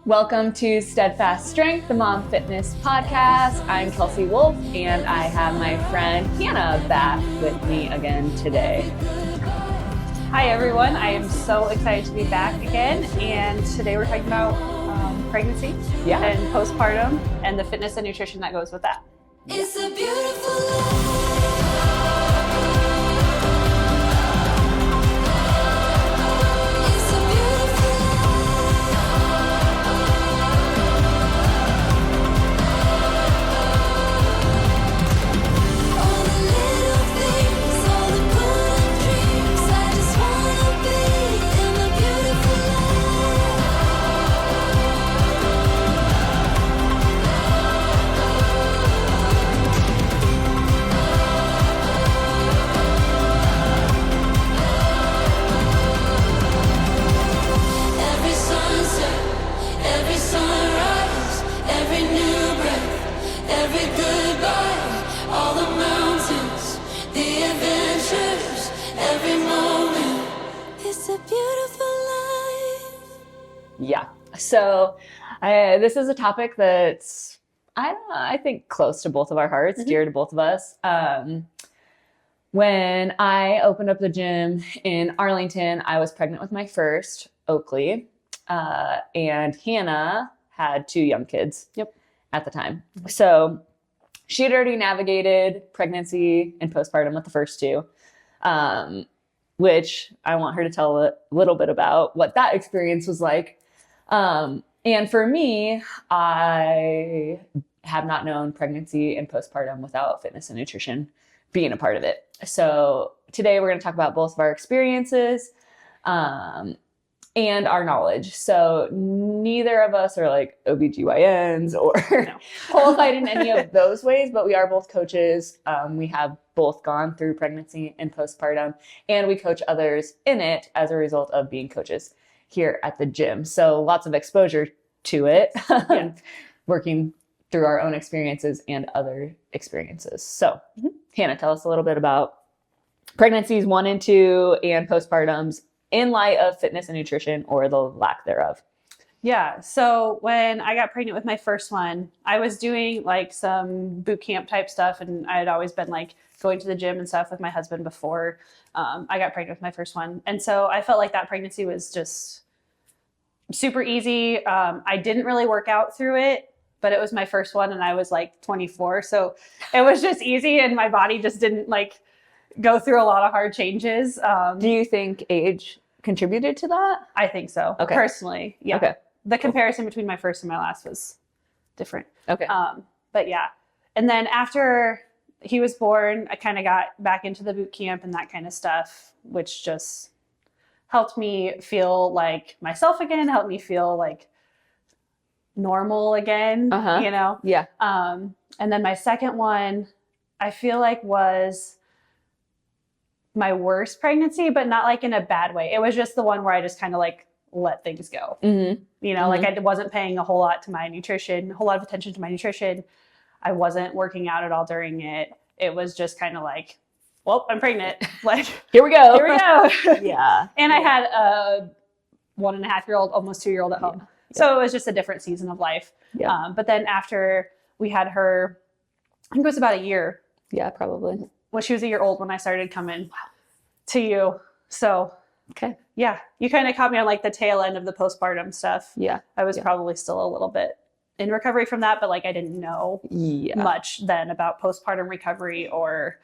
Welcome to Steadfast Strength, the Mom Fitness Podcast. I'm Kelsey Wolf, and I have my friend Hannah back with me again today. Hi everyone, I am so excited to be back again, and today we're talking about pregnancy and postpartum and the fitness and nutrition that goes with that. It's a beautiful life. So this is a topic that's, I think close to both of our hearts, dear to both of us. When I opened up the gym in Arlington, I was pregnant with my first, Oakley, and Hannah had 2 young kids at the time. So she had already navigated pregnancy and postpartum with the first 2, which I want her to tell a little bit about what that experience was like. And for me, I have not known pregnancy and postpartum without fitness and nutrition being a part of it. So today we're going to talk about both of our experiences, and our knowledge. So neither of us are like OBGYNs or qualified in any of those ways, but we are both coaches. We have both gone through pregnancy and postpartum, and we coach others in it as a result of being coaches here at the gym. So lots of exposure to it, working through our own experiences and other experiences. So Hannah, tell us a little bit about pregnancies 1 and 2 and postpartums in light of fitness and nutrition, or the lack thereof. Yeah. So when I got pregnant with my first one, I was doing like some boot camp type stuff, and I had always been like going to the gym and stuff with my husband before I got pregnant with my first one. And so I felt like that pregnancy was just super easy. I didn't really work out through it, but it was my first one and I was like 24. So it was just easy, and my body just didn't like go through a lot of hard changes. Do you think age contributed to that? I think so. Okay. Personally. Yeah. Okay. The comparison between my first and my last was different. Okay. But yeah. And then after he was born, I kind of got back into the boot camp and that kind of stuff, which just helped me feel like myself again, helped me feel like normal again, you know? Yeah. And then my second one, I feel like was my worst pregnancy, but not like in a bad way. It was just the one where I just kind of like let things go. You know, like I wasn't paying a whole lot to my nutrition, a whole lot of attention to my nutrition. I wasn't working out at all during it. It was just kind of like, well, I'm pregnant. Like, here we go. Yeah. And I had a 1.5-year-old, almost 2-year-old at home. So it was just a different season of life. But then after we had her, I think it was about a year. Yeah, probably. When she was 1 year old when I started coming to you. So, yeah, you kind of caught me on like the tail end of the postpartum stuff. Yeah. I was probably still a little bit in recovery from that, but like I didn't know much then about postpartum recovery or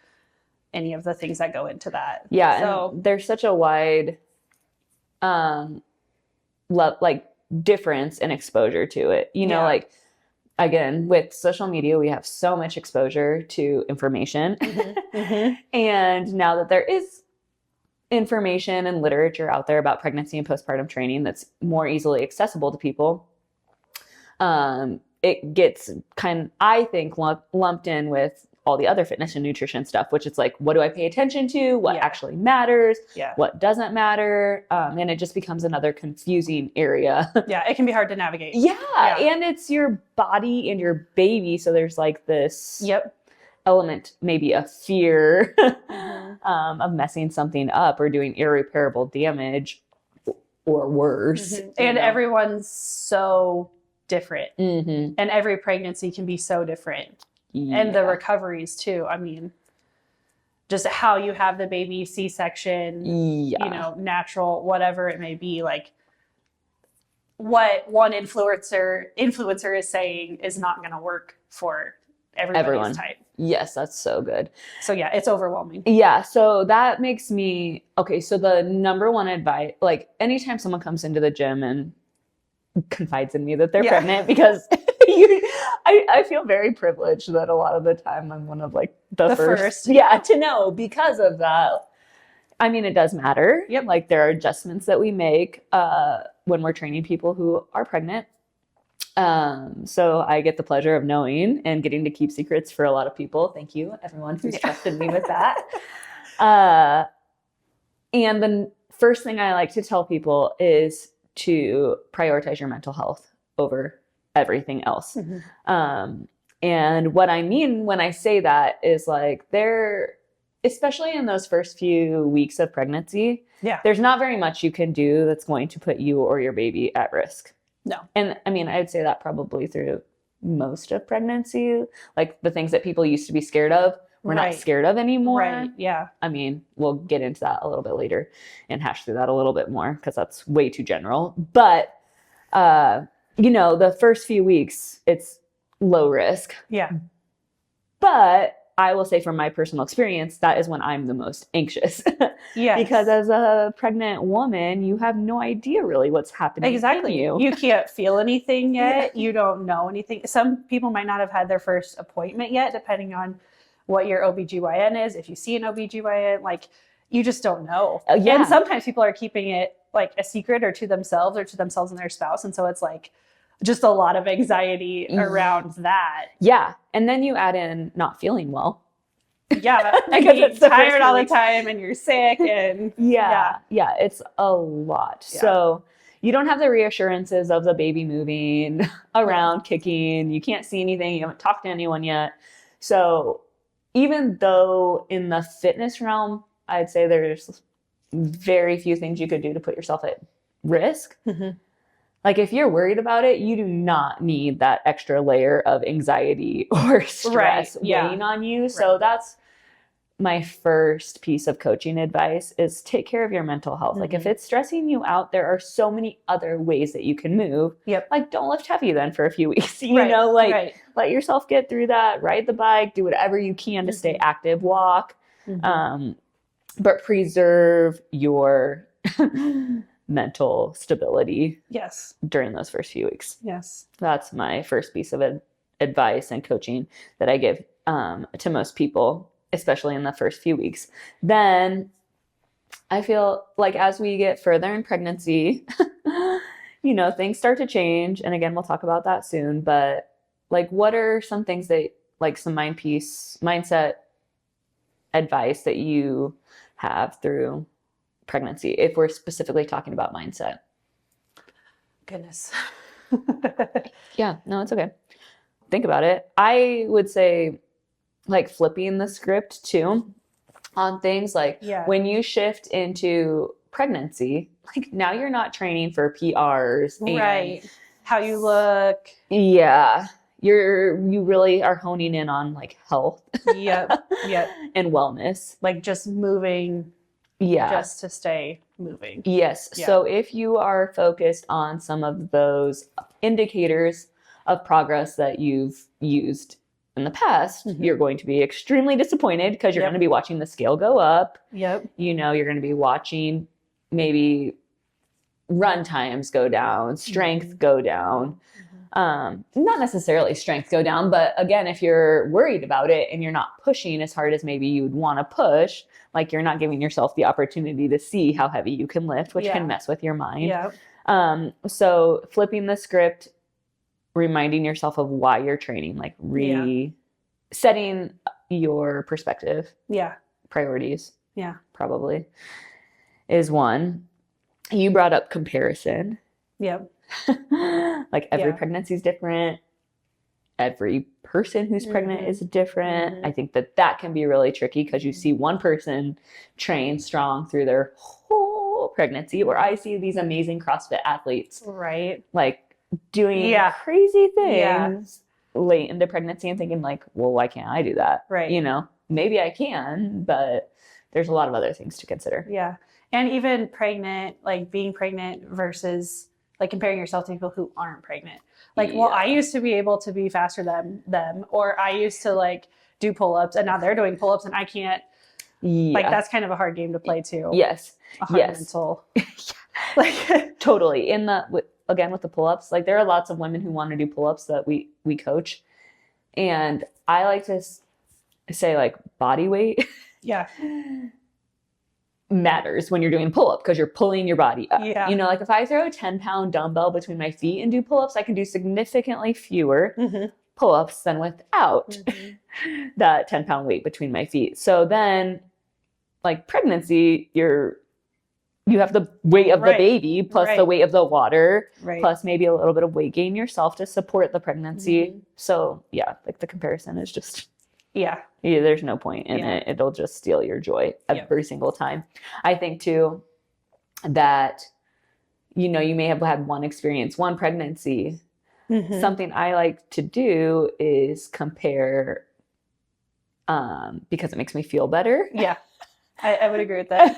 any of the things that go into that. Yeah. So and there's such a wide, like difference in exposure to it, you know, like again, with social media, we have so much exposure to information. And now that there is information and literature out there about pregnancy and postpartum training that's more easily accessible to people, it gets I think, lumped in with all the other fitness and nutrition stuff, which it's like, what do I pay attention to? What actually matters? What doesn't matter? And it just becomes another confusing area. It can be hard to navigate. And it's your body and your baby. So there's like this element, maybe a fear of messing something up or doing irreparable damage or worse. And everyone's so different. Mm-hmm. And every pregnancy can be so different. Yeah. And the recoveries too. I mean, just how you have the baby, C-section, Yeah. you know, natural, whatever it may be, like what one influencer is saying is not going to work for everybody's type. Yes, that's so good. So yeah, it's overwhelming. Yeah, so that makes me okay. So the number one advice, like anytime someone comes into the gym and confides in me that they're pregnant, because I feel very privileged that a lot of the time I'm one of like the first to know because of that. I mean, it does matter. Yep. Like there are adjustments that we make when we're training people who are pregnant. So I get the pleasure of knowing and getting to keep secrets for a lot of people. Thank you, everyone who's trusted me with that. And the first thing I like to tell people is to prioritize your mental health over everything else. And what I mean when I say that is like especially in those first few weeks of pregnancy, there's not very much you can do that's going to put you or your baby at risk. No. And I mean, I'd say that probably through most of pregnancy, like the things that people used to be scared of, we're not scared of anymore. Right. Yeah. I mean, we'll get into that a little bit later and hash through that a little bit more because that's way too general. But, you know, the first few weeks, it's low risk. Yeah. But I will say from my personal experience, that is when I'm the most anxious. Yeah. Because as a pregnant woman, you have no idea really what's happening Exactly. in you. You can't feel anything yet. You don't know anything. Some people might not have had their first appointment yet, depending on what your OBGYN is. If you see an OBGYN, like you just don't know. And sometimes people are keeping it like a secret or to themselves and their spouse. And so it's like just a lot of anxiety around that. Yeah. And then you add in not feeling well. Yeah. And being tired all the time and you're sick and yeah, it's a lot. Yeah. So you don't have the reassurances of the baby moving around, kicking. You can't see anything. You haven't talked to anyone yet. So even though in the fitness realm, I'd say there's very few things you could do to put yourself at risk. Like if you're worried about it, you do not need that extra layer of anxiety or stress weighing on you. So that's my first piece of coaching advice is take care of your mental health. Like if it's stressing you out, there are so many other ways that you can move. Like don't lift heavy then for a few weeks, you know, like let yourself get through that, ride the bike, do whatever you can to stay active, walk, but preserve your mental stability during those first few weeks. That's my first piece of advice and coaching that I give to most people, especially in the first few weeks. Then I feel like as we get further in pregnancy, you know, things start to change. And again, we'll talk about that soon. But like, what are some things that like some mindset advice that you have through pregnancy, if we're specifically talking about mindset? Goodness. Yeah, no, it's okay. Think about it. I would say like flipping the script too on things like when you shift into pregnancy, like now you're not training for PRs. And, how you look. Yeah. You really are honing in on like health. And wellness. Like just moving. Just to stay moving. So if you are focused on some of those indicators of progress that you've used in the past, you're going to be extremely disappointed because you're going to be watching the scale go up. You know, you're going to be watching maybe run times go down, strength go down. Not necessarily strength go down, but again, if you're worried about it and you're not pushing as hard as maybe you'd want to push, like you're not giving yourself the opportunity to see how heavy you can lift, which can mess with your mind. So flipping the script, reminding yourself of why you're training, like setting your perspective. Priorities. Probably is one. You brought up comparison. Like every pregnancy is different. Every person who's pregnant is different. I think that can be really tricky because you see one person train strong through their whole pregnancy, or I see these amazing CrossFit athletes Right. like doing Yeah. crazy Yeah. things late into pregnancy and thinking like, well, why can't I do that? Right. You know, maybe I can, but there's a lot of other things to consider. Yeah. And even pregnant, like being pregnant versus like comparing yourself to people who aren't pregnant. Like, well, I used to be able to be faster than them, or I used to like do pull-ups and now they're doing pull-ups and I can't. Like, that's kind of a hard game to play too. Yes. A hard mental. Like totally. Again, with the pull-ups, like there are lots of women who want to do pull-ups that we coach. And I like to say like body weight Yeah. matters when you're doing pull-up because you're pulling your body up. Yeah. You know, like if I throw a 10-pound dumbbell between my feet and do pull-ups, I can do significantly fewer pull-ups than without that 10-pound weight between my feet. So then like pregnancy, you have the weight of the baby plus the weight of the water plus maybe a little bit of weight gain yourself to support the pregnancy. So yeah, like the comparison is just there's no point in it. It'll just steal your joy every single time. I think too that, you know, you may have had one experience, one pregnancy. Something I like to do is compare because it makes me feel better. Yeah. I would agree with that.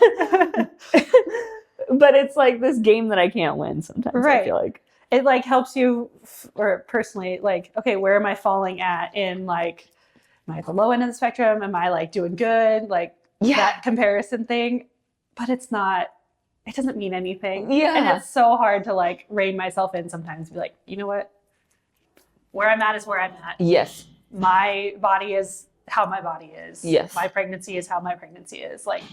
But it's like this game that I can't win sometimes. I feel like it like helps you, or personally, like, okay, where am I falling at in like, am I at the low end of the spectrum? Am I like doing good? Like that comparison thing, but it doesn't mean anything. Yeah. And it's so hard to like rein myself in sometimes, be like, you know what? Where I'm at is where I'm at. Yes. My body is how my body is. Yes. My pregnancy is how my pregnancy is. Like,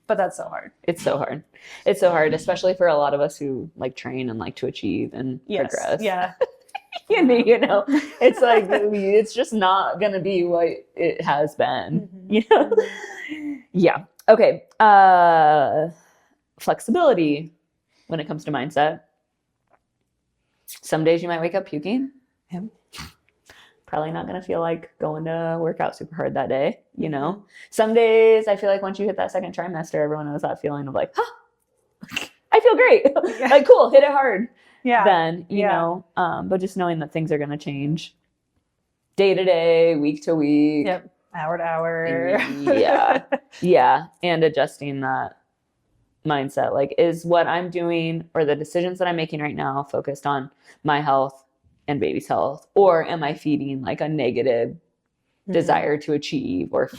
but that's so hard. It's so hard. It's so hard, especially for a lot of us who like train and like to achieve and progress. Yeah. You know, it's like, it's just not going to be what it has been, you know? Yeah. Okay. Flexibility when it comes to mindset. Some days you might wake up puking. Yeah. Probably not going to feel like going to work out super hard that day, you know? Some days I feel like once you hit that second trimester, everyone knows that feeling of like, I feel great. Like, cool, hit it hard. Yeah. Then, you know, but just knowing that things are going to change day to day, week to week. Yep. Hour to hour. Yeah. And adjusting that mindset. Like, is what I'm doing or the decisions that I'm making right now focused on my health and baby's health? Or am I feeding like a negative desire to achieve or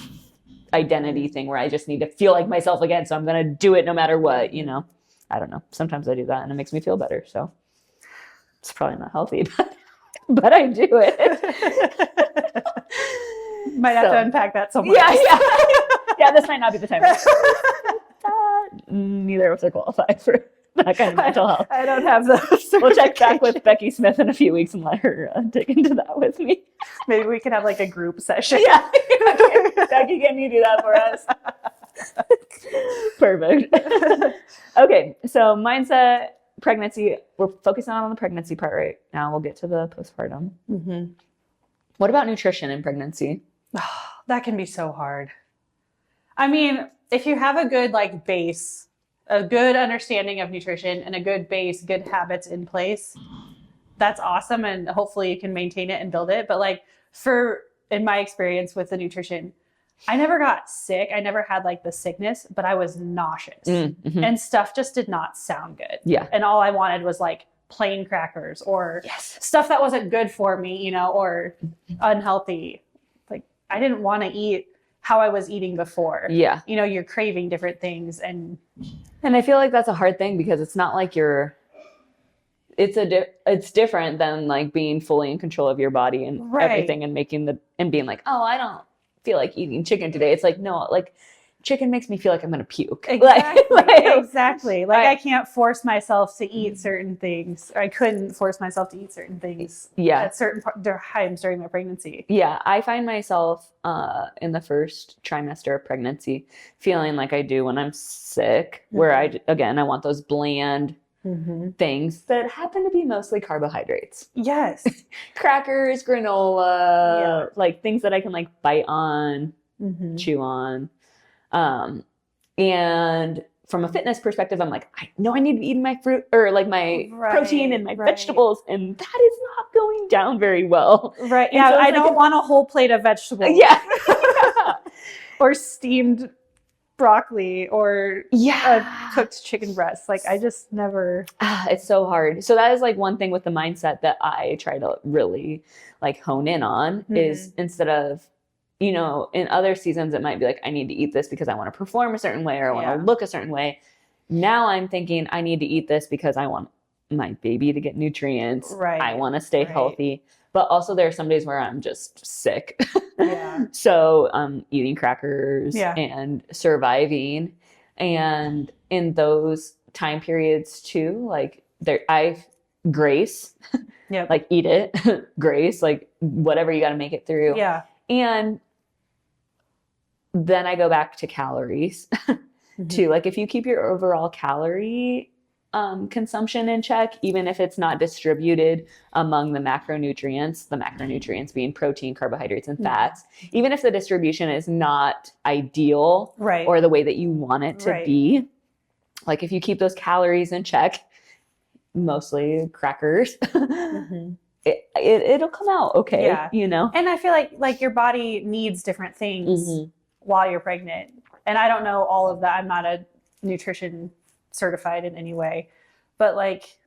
identity thing where I just need to feel like myself again, so I'm going to do it no matter what, you know? I don't know. Sometimes I do that and it makes me feel better. So it's probably not healthy, but I do it. Might have to unpack that somewhere. Yeah, this might not be the time. Neither of us are qualified for that kind of mental health. I don't have those. We'll check back with Becky Smith in a few weeks and let her dig into that with me. Maybe we could have like a group session. Yeah. Becky, can you do that for us? Perfect. Okay, so mindset, pregnancy. We're focusing on the pregnancy part right now. We'll get to the postpartum. What about nutrition in pregnancy? That can be so hard. I mean, if you have a good like base, a good understanding of nutrition and a good base, good habits in place, that's awesome. And hopefully you can maintain it and build it. But like in my experience with the nutrition, I never got sick. I never had like the sickness, but I was nauseous and stuff just did not sound good. Yeah. And all I wanted was like plain crackers or stuff that wasn't good for me, you know, or unhealthy. Like I didn't want to eat how I was eating before. Yeah. You know, you're craving different things and I feel like that's a hard thing because it's not like it's different than like being fully in control of your body and everything and being like, oh, I don't feel like eating chicken today. It's like, no, like chicken makes me feel like I'm going to puke. Exactly. Exactly. Like I can't force myself to eat certain things. Or I couldn't force myself to eat certain things at certain times during my pregnancy. Yeah. I find myself in the first trimester of pregnancy feeling like I do when I'm sick, where I want those bland things that happen to be mostly carbohydrates. Yes. Crackers, granola, like things that I can like bite on, chew on. And from a fitness perspective, I'm like, I know I need to be eating my fruit or like my protein and my vegetables, and that is not going down very well. Right. And Yeah. so it's I like don't want a whole plate of vegetables. Yeah. Or steamed broccoli or Yeah. cooked chicken breast. Like I just never. It's so hard. So that is like one thing with the mindset that I try to really like hone in on is instead of, you know, in other seasons, it might be like, I need to eat this because I want to perform a certain way or I want to look a certain way. Now I'm thinking I need to eat this because I want my baby to get nutrients. Right. I want to stay healthy. But also there are some days where I'm just sick. Yeah. So eating crackers Yeah. and surviving. And in those time periods too, like grace, Yep. like eat it, grace, like whatever you got to make it through. Yeah. And then I go back to calories too. Like if you keep your overall calorie consumption in check, even if it's not distributed among the macronutrients being protein, carbohydrates, and fats, even if the distribution is not ideal or the way that you want it to be, like if you keep those calories in check, mostly crackers, it'll come out okay, you know? And I feel like your body needs different things while you're pregnant. And I don't know all of that. I'm not a nutrition certified in any way, but like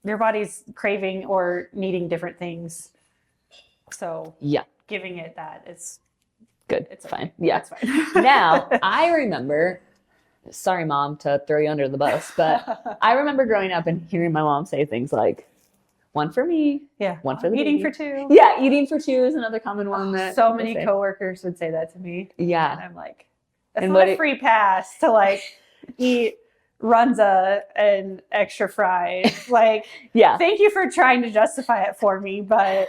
your body's craving or needing different things. So giving it that is good. It's fine. Okay. Yeah. It's fine. Now I remember, sorry mom to throw you under the bus, but I remember growing up and hearing my mom say things like, one for me. Yeah. One for the eating baby. for two. Yeah. Eating for two is another common one that so many coworkers would say that to me. Yeah. And I'm like, that's And not a free pass to like eat runza and extra fries. Like, thank you for trying to justify it for me, but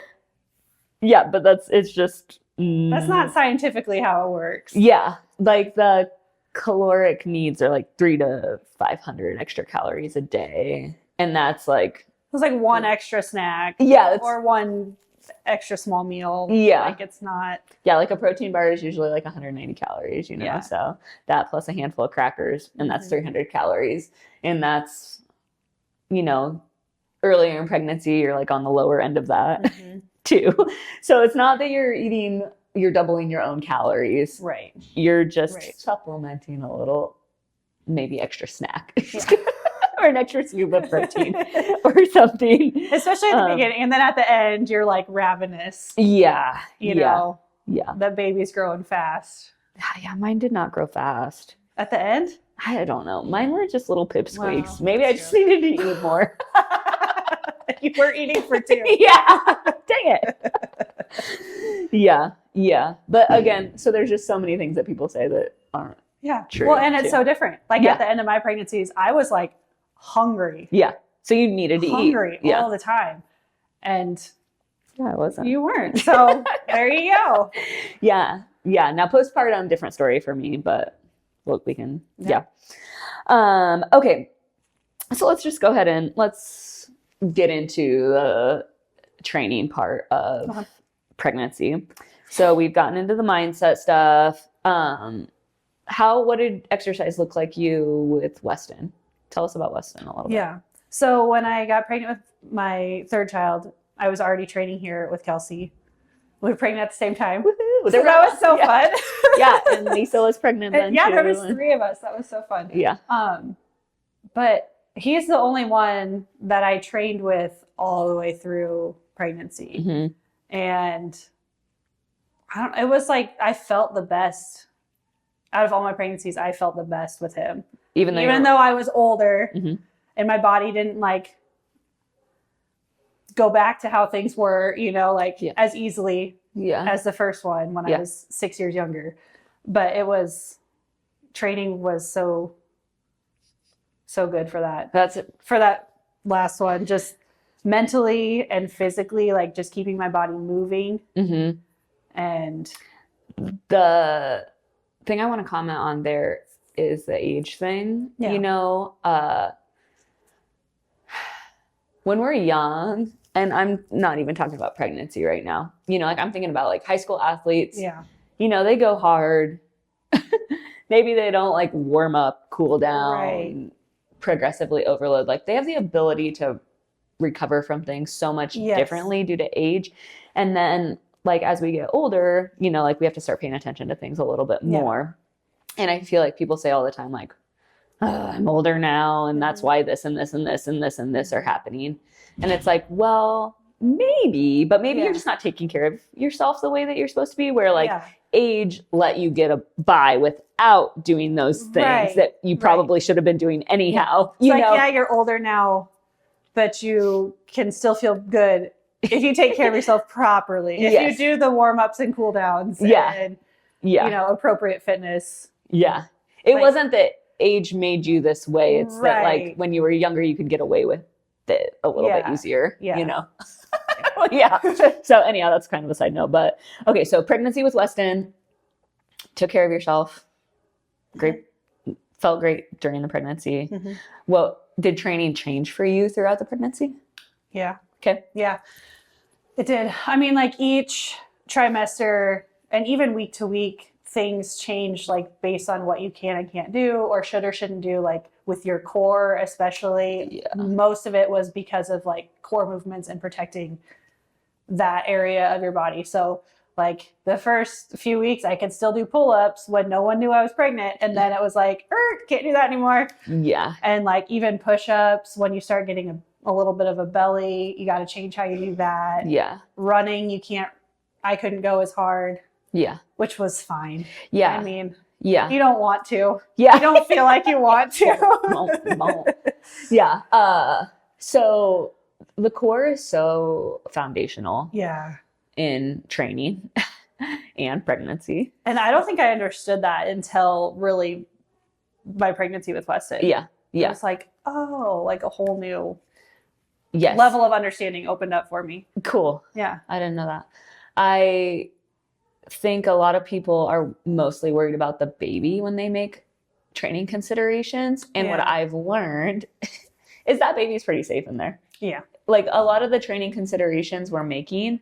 but it's just that's not scientifically how it works. Yeah. Like the caloric needs are like 300 to 500 extra calories a day. And that's like, it's like one extra snack. Or one extra small meal. Like it's not. Like a protein bar is usually like 190 calories, you know? So that plus a handful of crackers, and that's 300 calories. And that's, you know, earlier in pregnancy, you're like on the lower end of that too. So it's not that you're doubling your own calories. Right. You're just supplementing a little, maybe extra snack. Or an extra scoop of protein or something. Especially at the beginning. And then at the end, you're like ravenous. Yeah. You know? Yeah. The baby's growing fast. Yeah, mine did not grow fast. At the end? I don't know. Mine were just little pipsqueaks. Wow, Maybe I just needed to eat more. You were eating for two. Dang it. Yeah. But again, so there's just so many things that people say that aren't true. Well, and it's so different. Like at the end of my pregnancies, I was like hungry. So you needed to eat. Hungry all the time. And I wasn't. You weren't. So there you go. Yeah. Now postpartum, different story for me, but look, we can, okay. So let's just go ahead and let's get into the training part of pregnancy. So we've gotten into the mindset stuff. What did exercise look like you with Weston? Tell us about Weston a little bit. Yeah. So when I got pregnant with my third child, I was already training here with Kelsey. We were pregnant at the same time. Woohoo! So that was so fun. And Lisa was pregnant then too. There was 3 of us. That was so fun. But he's the only one that I trained with all the way through pregnancy. And it was like I felt the best. Out of all my pregnancies, I felt the best with him. Even though I was older and my body didn't like go back to how things were, you know, like as easily as the first one when I was 6 years younger. But training was so good for that. That's it. For that last one, just mentally and physically, like just keeping my body moving. And the thing I want to comment on there is the age thing. You know, when we're young, and I'm not even talking about pregnancy right now, you know, like I'm thinking about like high school athletes, you know, they go hard. maybe they don't like warm up, cool down, Right. progressively overload. Like they have the ability to recover from things so much Yes. differently due to age. And then like as we get older, you know, like we have to start paying attention to things a little bit Yeah. more. And I feel like people say all the time, like, I'm older now, and that's why this and this and this and this and this are happening. And it's like, well, maybe, but maybe you're Yeah. just not taking care of yourself the way that you're supposed to be, where like Yeah. age let you get by without doing those things Right. that you probably should have been doing anyhow. It's You like, know? yeah, you're older now, but you can still feel good if you take care of yourself properly. If Yes. you do the warm-ups and cool downs Yeah. and Yeah. you know, appropriate fitness. Yeah. It Like- wasn't that age made you this way. It's that like Right. when you were younger, you could get away with it a little bit Yeah. easier, Yeah. you know? Yeah. So anyhow, that's kind of a side note, but okay. So pregnancy with Weston, took care of yourself. Great. Felt great during the pregnancy. Mhm. What did training change for you throughout the pregnancy? Yeah. Okay. Yeah. It did. I mean, like each trimester and even week to week, things change like based on what you can and can't do or should or shouldn't do, like with your core, especially. Yeah. Most of it was because of like core movements and protecting that area of your body. So like the first few weeks I could still do pull-ups when no one knew I was pregnant. And then it was like, can't do that anymore. Yeah. And like even push-ups, when you start getting a little bit of a belly, you got to change how you do that. Yeah. Running, I couldn't go as hard, Yeah. which was fine. Yeah. I mean, Yeah. you don't want to. Yeah. You don't feel like you want to. Won't. Yeah. So the core is so foundational Yeah. in training and pregnancy. And I don't think I understood that until really my pregnancy with Weston. Yeah. It Yeah. was like, oh, like a whole new Yes. level of understanding opened up for me. Cool. Yeah. I didn't know that. I think a lot of people are mostly worried about the baby when they make training considerations. And what Yeah. I've learned is that baby's pretty safe in there. Yeah. Like a lot of the training considerations we're making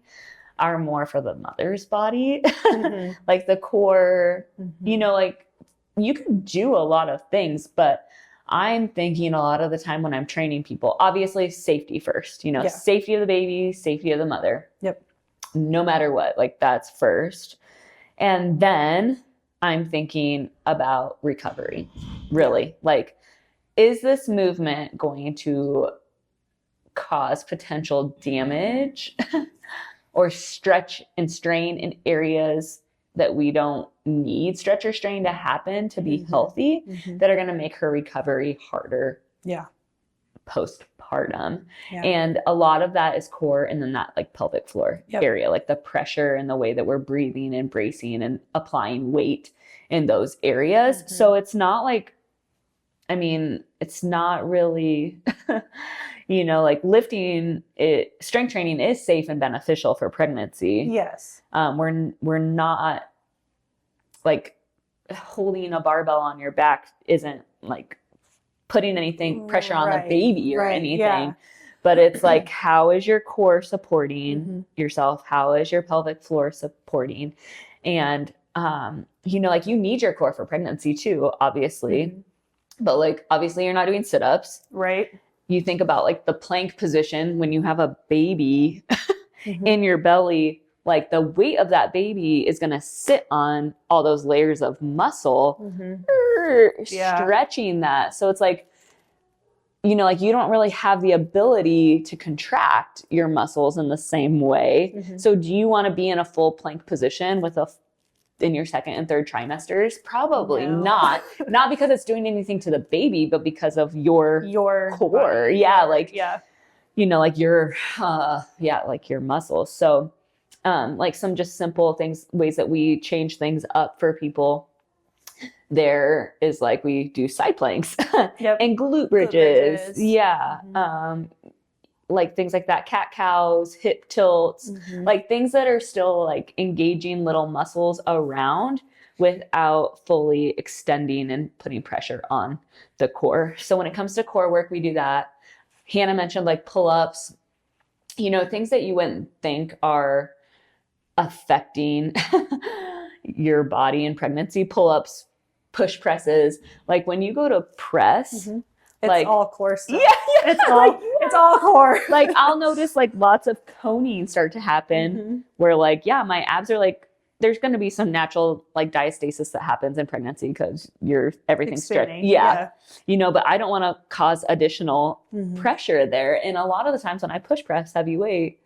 are more for the mother's body. Mhm. Like the core, Mhm. you know, like you can do a lot of things, but I'm thinking a lot of the time when I'm training people, obviously safety first, you know, Yeah. safety of the baby, safety of the mother. Yep. No matter what, like that's first. And then I'm thinking about recovery, really. Like, is this movement going to cause potential damage or stretch and strain in areas that we don't need stretch or strain to happen to be Mhm. healthy, Mhm. that are going to make her recovery harder Yeah. postpartum? Yeah. And a lot of that is core and then that like pelvic floor Yep. area, like the pressure and the way that we're breathing and bracing and applying weight in those areas. Mhm. So it's not like, I mean, it's not really, you know, like lifting it, strength training is safe and beneficial for pregnancy. Yes. We're not like holding a barbell on your back isn't like putting anything pressure on the Right, baby or right, anything. yeah. But it's like, how is your core supporting Mhm. yourself? How is your pelvic floor supporting? And, you know, like you need your core for pregnancy too, obviously. Mhm. But like, obviously you're not doing sit-ups. Right. You think about like the plank position when you have a baby Mhm. in your belly, like the weight of that baby is going to sit on all those layers of muscle, Mhm. Yeah. stretching that. So it's like, you know, like you don't really have the ability to contract your muscles in the same way. Mhm. So do you want to be in a full plank position with in your second and third trimesters? Probably No. not. Not because it's doing anything to the baby, but because of your core. body. Yeah, like, Yeah. you know, like your, like your muscles. So, like some just simple things, ways that we change things up for people. There is like we do side planks Yep. and glute bridges. bridges. Yeah. Mhm. Like things like that, cat cows, hip tilts, Mhm. like things that are still like engaging little muscles around without fully extending and putting pressure on the core. So when it comes to core work, we do that. Hannah mentioned like pull-ups, you know, things that you wouldn't think are affecting your body in pregnancy. Pull-ups push presses. Like when you go to press, It's like all core stuff. yeah, It's all it's all core. like I'll notice like lots of coning start to happen Mhm. where like, yeah, my abs are like, there's going to be some natural like diastasis that happens in pregnancy because everything's stretched. Expanding. Yeah. You know, but I don't want to cause additional Mhm. pressure there. And a lot of the times when I push press heavy weight,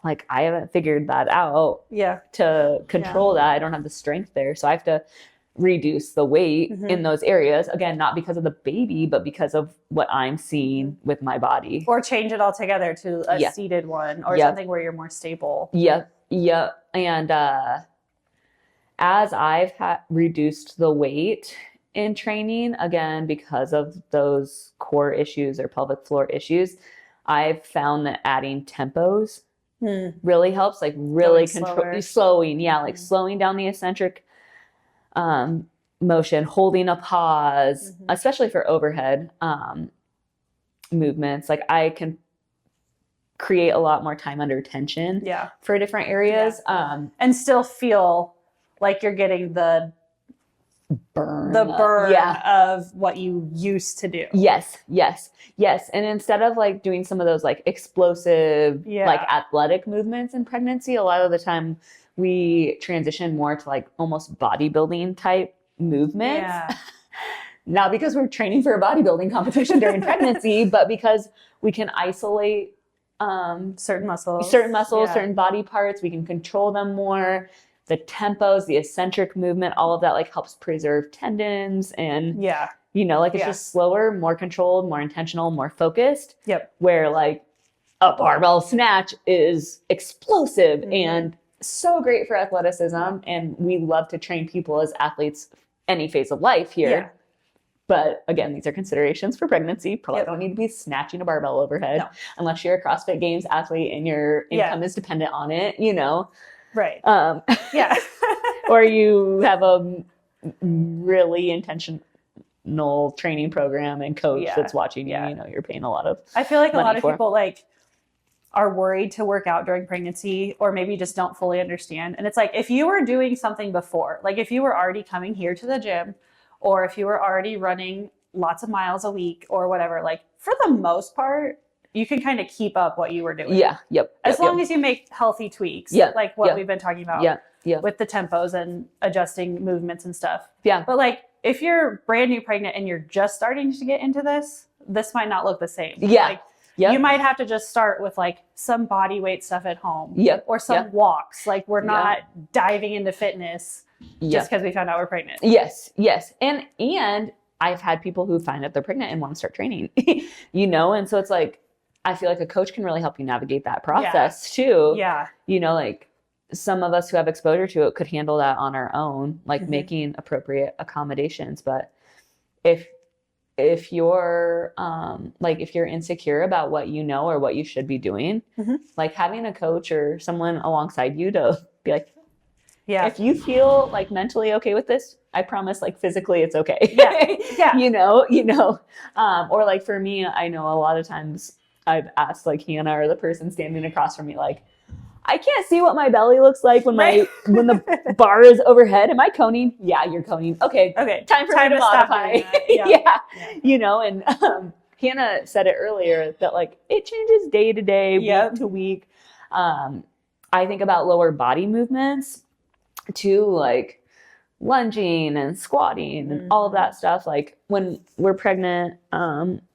like I haven't figured that out Yeah. to control that. I don't have the strength there. So I have to reduce the weight Mhm. in those areas. Again, not because of the baby, but because of what I'm seeing with my body. Or change it altogether to a Yeah. seated one or Yep. something where you're more stable. Yep. Yep. And as I've reduced the weight in training, again, because of those core issues or pelvic floor issues, I've found that adding tempos really helps, like really slowing. Yeah. Like slowing down the eccentric motion, holding a pause, especially for overhead movements. Like I can create a lot more time under tension for different areas. And still feel like you're getting the burn of what you used to do. Yes. And instead of like doing some of those like explosive, like athletic movements in pregnancy, a lot of the time we transition more to like almost bodybuilding type movements. Yeah. Not because we're training for a bodybuilding competition during pregnancy, but because we can isolate certain muscles, certain body parts. We can control them more. The tempos, the eccentric movement, all of that like helps preserve tendons and you know, like it's just slower, more controlled, more intentional, more focused. Where like a barbell snatch is explosive and so great for athleticism. And we love to train people as athletes any phase of life here. But again, these are considerations for pregnancy. Probably don't need to be snatching a barbell overhead unless you're a CrossFit Games athlete and your income is dependent on it, you know. Right. Or you have a really intentional training program and coach that's watching you. You know, you're paying a lot of I feel like a lot of for. people like are worried to work out during pregnancy or maybe just don't fully understand. And it's like, if you were doing something before, like if you were already coming here to the gym or if you were already running lots of miles a week or whatever, like for the most part, you can kind of keep up what you were doing. As long as you make healthy tweaks, like what we've been talking about with the tempos and adjusting movements and stuff. But like, if you're brand new pregnant and you're just starting to get into this might not look the same. Like, you might have to just start with like some body weight stuff at home or some walks. Like we're not diving into fitness just because we found out we're pregnant. Yes. And I've had people who find out they're pregnant and want to start training, you know? And so it's like, I feel like a coach can really help you navigate that process too. You know, like some of us who have exposure to it could handle that on our own, like making appropriate accommodations. But if you're like, if you're insecure about what you know or what you should be doing, like having a coach or someone alongside you to be like, if you feel like mentally okay with this, I promise like physically it's okay. You know, or like for me, I know a lot of times I've asked like Hannah or the person standing across from me, like, I can't see what my belly looks like when when the bar is overhead. Am I coning? Yeah, you're coning. Okay. Time for me to modify. You know, and Hannah said it earlier that like it changes day to day, week to week. I think about lower body movements too, like lunging and squatting and all of that stuff. Like when we're pregnant,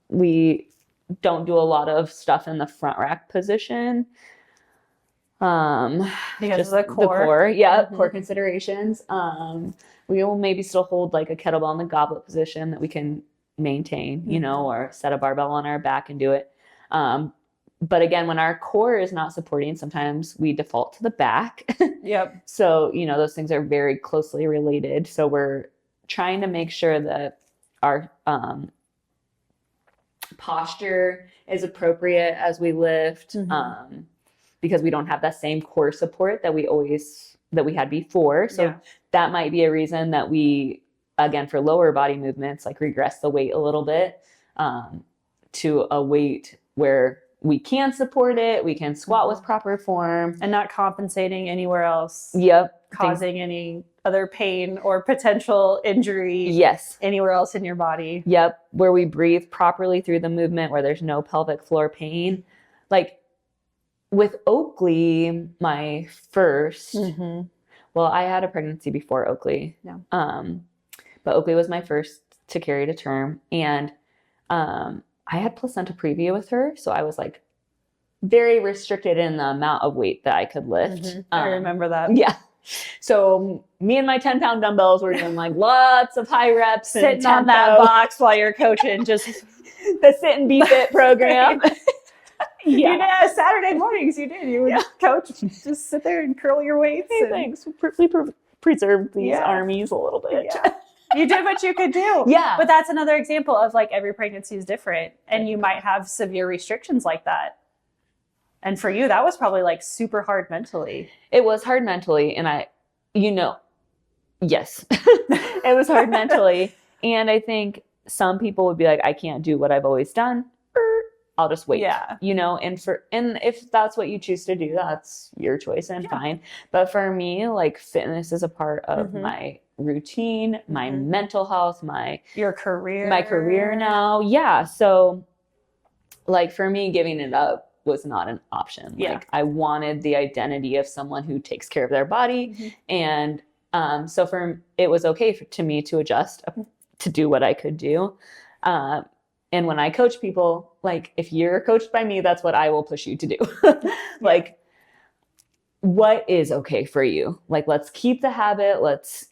we don't do a lot of stuff in the front rack position. Because just of the core. Core considerations. We will maybe still hold like a kettlebell in the goblet position that we can maintain, you know, or set a barbell on our back and do it. But again, when our core is not supporting, sometimes we default to the back. So, you know, those things are very closely related. So we're trying to make sure that our posture is appropriate as we lift, because we don't have that same core support that we had before. So that might be a reason that we, again, for lower body movements, like regress the weight a little bit to a weight where we can support it. We can squat with proper form and not compensating anywhere else. Yep. Causing any other pain or potential injury Yes. anywhere else in your body. Yep. Where we breathe properly through the movement, where there's no pelvic floor pain. Like with Oakley, my first, well, I had a pregnancy before Oakley. Yeah. But Oakley was my first to carry to term. And I had placenta previa with her. So I was like very restricted in the amount of weight that I could lift. I remember that. Yeah. So me and my 10-pound dumbbells were doing like lots of high reps. Sitting on that box while you're coaching, just the Sit and Be Fit program. You did Saturday mornings. You did. You would coach, just sit there and curl your weights. Hey, thanks. We preserved these armies a little bit. Yeah. You did what you could do. Yeah. But that's another example of like every pregnancy is different, and you might have severe restrictions like that. And for you, that was probably like super hard mentally. It was hard mentally, and yes, it was hard mentally. And I think some people would be like, I can't do what I've always done. I'll just wait. Yeah. And if that's what you choose to do, that's your choice and fine. But for me, like fitness is a part of my routine, my mental health, your career. My career now. Yeah. So like for me, giving it up was not an option. Yeah. Like I wanted the identity of someone who takes care of their body. And so it was okay to me to adjust to do what I could do. And when I coach people, like if you're coached by me, that's what I will push you to do. Like what is okay for you? Like, let's keep the habit. Let's,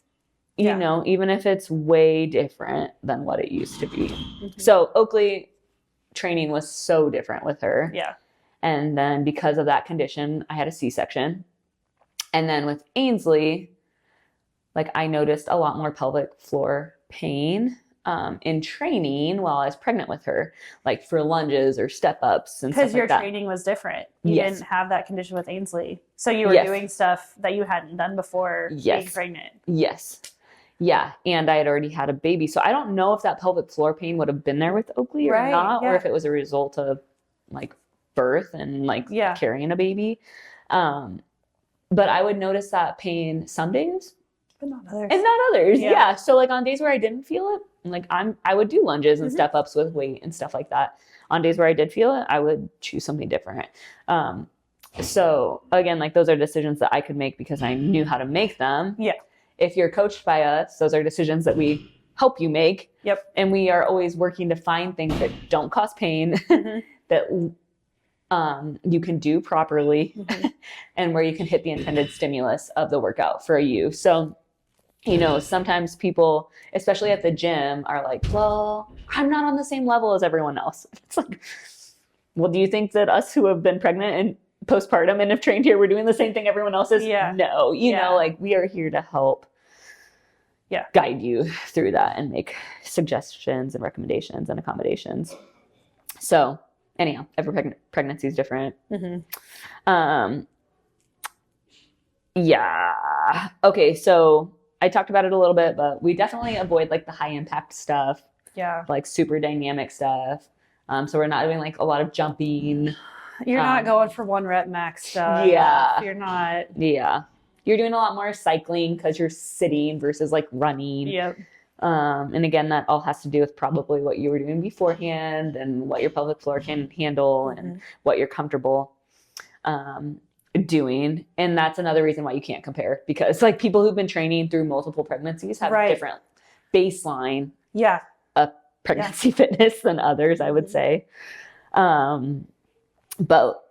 you know, even if it's way different than what it used to be. So Oakley training was so different with her. Yeah. And then because of that condition, I had a C-section. And then with Ainsley, like I noticed a lot more pelvic floor pain in training while I was pregnant with her, like for lunges or step ups and stuff like that. Because your training was different. You didn't have that condition with Ainsley. So you were doing stuff that you hadn't done before being pregnant. Yes. Yeah. And I had already had a baby. So I don't know if that pelvic floor pain would have been there with Oakley or not, or if it was a result of like birth and like carrying a baby. But I would notice that pain some days. But not others. And not others. Yeah. So like on days where I didn't feel it, like I would do lunges and step ups with weight and stuff like that. On days where I did feel it, I would choose something different. So again, like those are decisions that I could make because I knew how to make them. Yeah. If you're coached by us, those are decisions that we help you make. Yep. And we are always working to find things that don't cause pain, that you can do properly, and where you can hit the intended stimulus of the workout for you. So, you know, sometimes people, especially at the gym, are like, well, I'm not on the same level as everyone else. It's like, well, do you think that us who have been pregnant and postpartum and have trained here, we're doing the same thing everyone else is? Yeah. No, you know, like we are here to help guide you through that and make suggestions and recommendations and accommodations. So anyhow, every pregnancy is different. Yeah. Okay. So I talked about it a little bit, but we definitely avoid like the high impact stuff. Yeah. Like super dynamic stuff. So we're not doing like a lot of jumping. You're not going for 1 rep max stuff. Yeah. You're not. Yeah. You're doing a lot more cycling because you're sitting versus like running. Yep. And again, that all has to do with probably what you were doing beforehand and what your pelvic floor can handle and what you're comfortable doing. And that's another reason why you can't compare, because like people who've been training through multiple pregnancies have different baseline of pregnancy fitness than others, I would say. But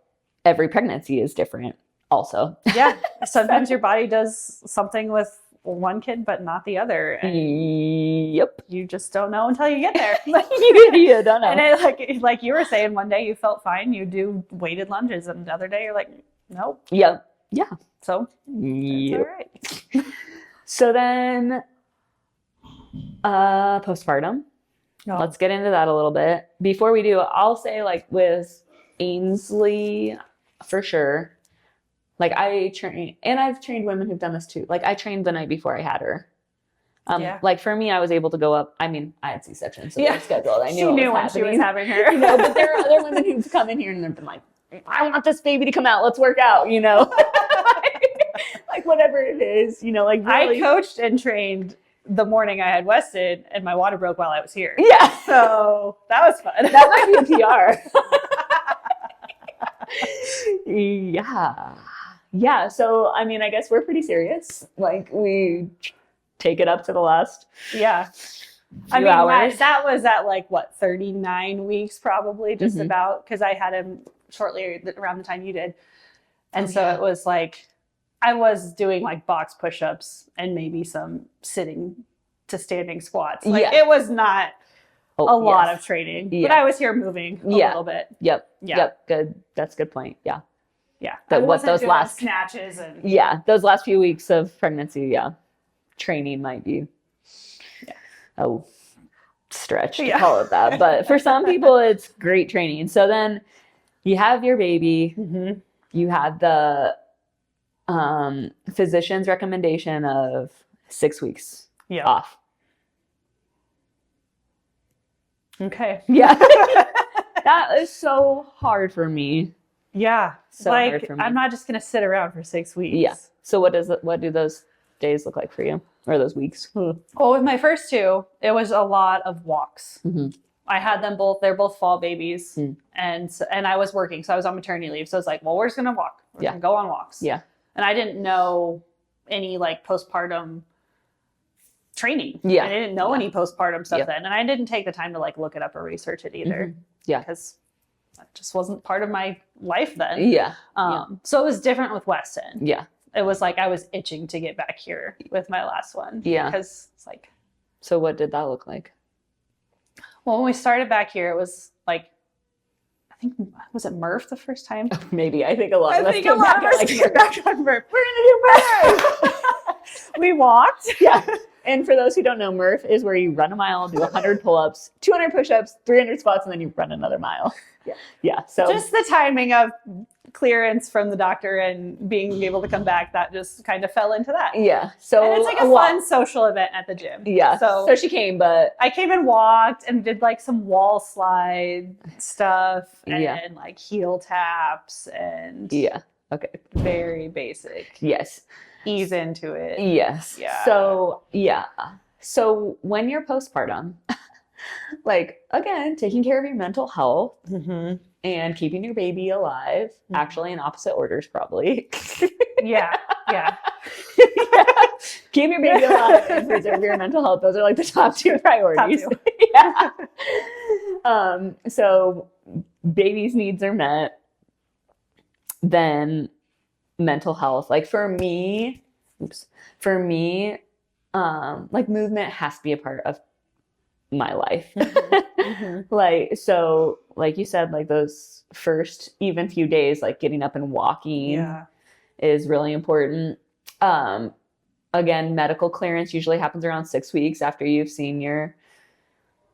every pregnancy is different also. Yeah. Sometimes your body does something with one kid but not the other, and you just don't know until you get there. You don't know. And it, like you were saying, one day you felt fine, you do weighted lunges, and the other day you're like, nope. Yeah. So it's all right. So then postpartum, let's get into that a little bit. Before we do, I'll say like with Ainsley for sure, like I train, and I've trained women who've done this too. Like I trained the night before I had her. Like for me, I was able to go up. I mean, I had C-section, so they were scheduled. I knew she knew when she was having her. You know, but there are other women who've come in here and they've been like, I want this baby to come out. Let's work out, you know. Like whatever it is, you know, like really. I coached and trained the morning I had Weston, and my water broke while I was here. Yeah. So that was fun. That might be a PR. Yeah. Yeah. So, I mean, I guess we're pretty serious. Like, we take it up to the last Yeah. few hours. That was at like, what, 39 weeks probably, just Mhm. about, because I had him shortly around the time you did. And Oh, so yeah. it was like, I was doing like box push-ups and maybe some sitting to standing squats. Like, Yeah. it was not Oh, a lot yes. of training, Yeah. but I was here moving a Yeah. little bit. Yep. Yeah. Yep. Good. That's a good point. Yeah. Yeah. That I what wasn't those doing last- snatches and Yeah. Those last few weeks of pregnancy, yeah. Training might be a stretch to Yeah. call it that. But for some people, it's great training. So then you have your baby, Mhm. you have the physician's recommendation of 6 weeks Yeah. off. Okay. Yeah. That is so hard for me. Yeah. So hard like, for me. I'm not just going to sit around for 6 weeks. Yeah. So what do those days look like for you, or those weeks? Well, with my first two, it was a lot of walks. Mhm. I had them both. They're both fall babies, Mm. and I was working, so I was on maternity leave. So it's like, well, we're just gonna walk. We're Yeah. gonna go on walks. Yeah. And I didn't know any like postpartum training. Yeah. I didn't know Yeah. any postpartum stuff Yep. then, and I didn't take the time to like look it up or research it either. Mhm. Yeah. Because that just wasn't part of my life then. Yeah. So it was different with Weston. Yeah. It was like I was itching to get back here with my last one. Yeah. Because it's like, So what did that look like? well, when we started back here, it was like, I think, was it Murph the first time? Maybe I think a lot I of us think came a lot back of at, us like, came back on Murph. We're gonna do Murph. We walked. Yeah. And for those who don't know, Murph is where you run a mile, do 100 pull-ups, 200 push-ups, 300 squats, and then you run another mile. Yeah. Yeah. So Just the timing of clearance from the doctor and being able to come back, that just kind of fell into that. yeah. So And it's like a lot- fun social event at the gym. Yeah. So, So she came, but I came and walked and did like some wall slide stuff and Yeah. like heel taps and yeah. Okay. very basic. Yes. Ease into it. Yes. Yeah. So yeah. So when you're postpartum, like again, taking care of your mental health Mm-hmm. and keeping your baby alive, actually in opposite orders probably. Yeah. Yeah. Keep your baby alive and preserve your mental health. Those are like the top two priorities. Top Yeah. So baby's needs are met. Then mental health. Like for me, like movement has to be a part of my life. Mm-hmm. Like, so like you said, like those first even few days, like getting up and walking Yeah. is really important. Again, medical clearance usually happens around 6 weeks after you've seen your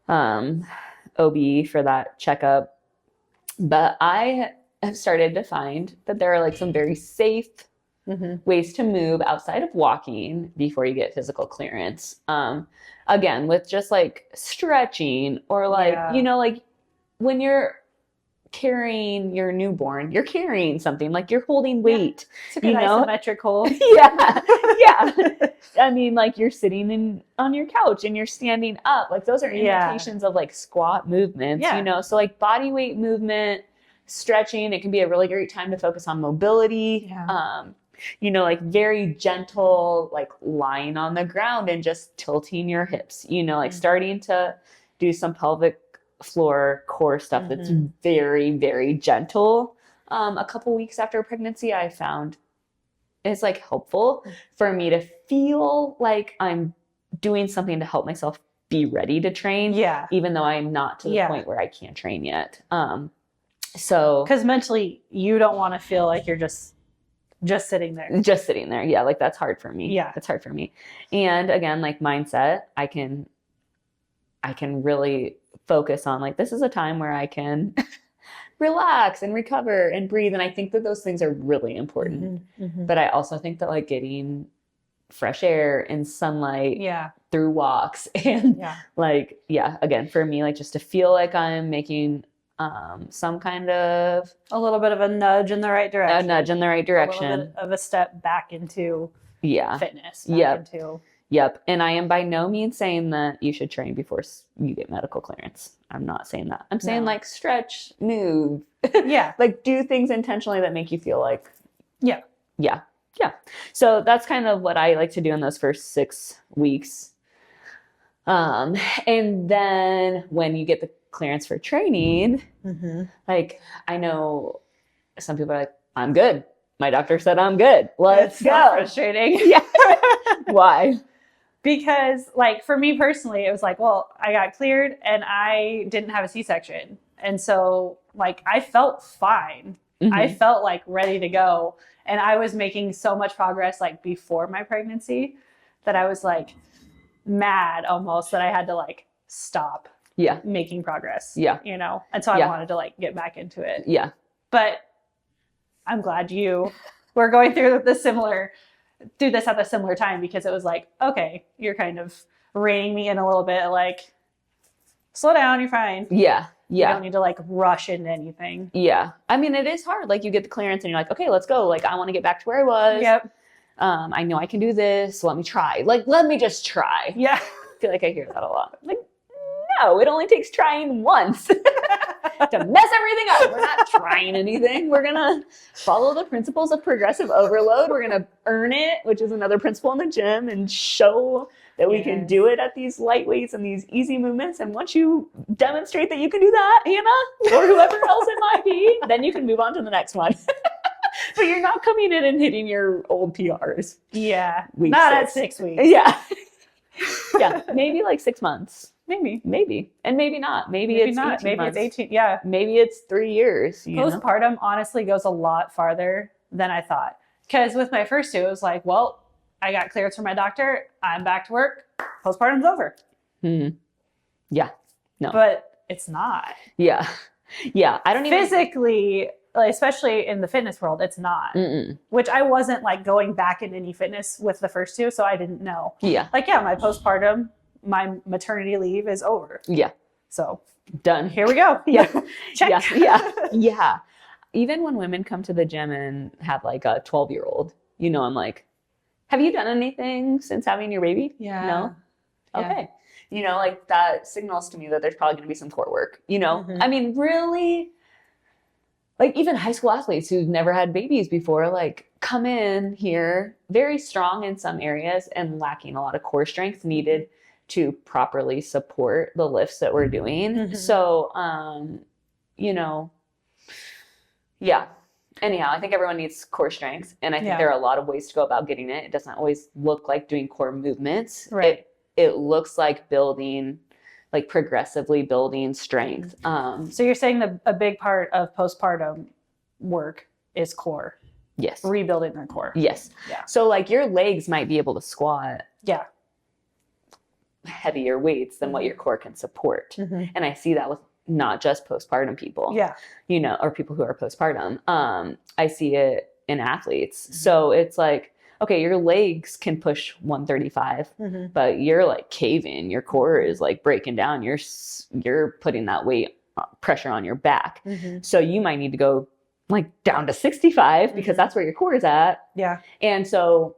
OB for that checkup. But I have started to find that there are like some very safe Mm-hmm. ways to move outside of walking before you get physical clearance. Again, with just like stretching or like, Yeah. you know, like when you're carrying your newborn, you're carrying something, like you're holding weight. It's a good You know? isometric hold. Yeah. Yeah. I mean, like you're sitting on your couch and you're standing up. Like those are Yeah. indications of like squat movements, Yeah. you know? So like body weight movement, stretching, it can be a really great time to focus on mobility. Yeah. You know, like very gentle, like lying on the ground and just tilting your hips, you know, like Mhm. starting to do some pelvic floor core stuff that's very, very gentle. A couple weeks after pregnancy, I found it's like helpful for me to feel like I'm doing something to help myself be ready to train, Yeah. even though I'm not to the Yeah. point where I can't train yet. So Because mentally, you don't want to feel like you're just sitting there. just sitting there, yeah, like that's hard for me. Yeah. That's hard for me. And again, like mindset, I can really focus on like, this is a time where I can relax and recover and breathe. And I think that those things are really important. Mm-hmm. But I also think that like getting fresh air and sunlight Yeah. through walks and Yeah. like, yeah, again, for me, like just to feel like I'm making some kind of A little bit of a nudge in the right a direction. nudge in the right A little direction. bit of a step back into Yeah. fitness Yep. back into. Yep. And I am by no means saying that you should train before you get medical clearance. I'm not saying that. I'm saying No. like stretch, move, Yeah. like do things intentionally that make you feel like, Yeah. yeah. Yeah. So that's kind of what I like to do in those first 6 weeks. And then when you get the clearance for training, like I know some people are like, I'm good. My doctor said I'm good. Let's It's so go. frustrating. Yeah. Why? Because like for me personally, it was like, well, I got cleared and I didn't have a C-section. And so like I felt fine. I Mhm. felt like ready to go. And I was making so much progress like before my pregnancy that I was like mad almost that I had to like stop Yeah. making progress. Yeah. You know? And so I Yeah. wanted to like get back into it. Yeah. But I'm glad you were going through this at the similar time, because it was like, okay, you're kind of reining me in a little bit, like, slow down, you're fine. Yeah. You Yeah. don't need to like rush into anything. Yeah. I mean, it is hard. Like you get the clearance and you're like, okay, let's go. Like I want to get back to where I was. Yep. I know I can do this. Let me try. Like, let me just try. Yeah. I feel like I hear that a lot. Like, no, it only takes trying once to mess everything up. We're not trying anything. We're going to follow the principles of progressive overload. We're going to earn it, which is another principle in the gym, and show that we can Yes. do it at these light weights and these easy movements. And once you demonstrate that you can do that, Hannah, or whoever else it might be, then you can move on to the next one. But you're not coming in and hitting your old PRs. Yeah. Week Not at 6. 6 weeks. Yeah. Yeah. Maybe like 6 months. Maybe. Maybe. And maybe not. Maybe it's not. 18 Maybe months. it's 18. Yeah. Maybe it's 3 years. You know? Postpartum honestly goes a lot farther than I thought. Because with my first two, it was like, well, I got clearance from my doctor. I'm back to work. Postpartum's over. Yeah. No. But it's not. Yeah. Yeah. I don't even. Physically, like, especially in the fitness world, it's not. Mm-mm. Which I wasn't like going back into any fitness with the first two, so I didn't know. Yeah. Like, yeah, my postpartum, my maternity leave is over. Yeah. So Done. here we go. Yeah. Check. Yeah. Yeah. Yeah. Even when women come to the gym and have like a 12-year-old, you know, I'm like, have you done anything since having your baby? Yeah. No? Yeah. Okay. You know, like that signals to me that there's probably going to be some core work, you know? Mhm. I mean, really, like even high school athletes who've never had babies before, like come in here very strong in some areas and lacking a lot of core strength needed to properly support the lifts that we're doing. Mhm. So, you know, yeah. Anyhow, I think everyone needs core strength. And I think Yeah. there are a lot of ways to go about getting it. It doesn't always look like doing core movements. Right. It looks like building, like progressively building strength. So you're saying that a big part of postpartum work is core, Yes. rebuilding their core. Yes. Yeah. So like your legs might be able to squat Yeah. heavier weights than what your core can support. Mhm. And I see that with not just postpartum people, Yeah. you know, or people who are postpartum. I see it in athletes. So it's like, okay, your legs can push 135, Mhm. but you're like caving. Your core is like breaking down. You're putting that weight pressure on your back. Mhm. So you might need to go like down to 65 because Mhm. that's where your core is at. Yeah. And so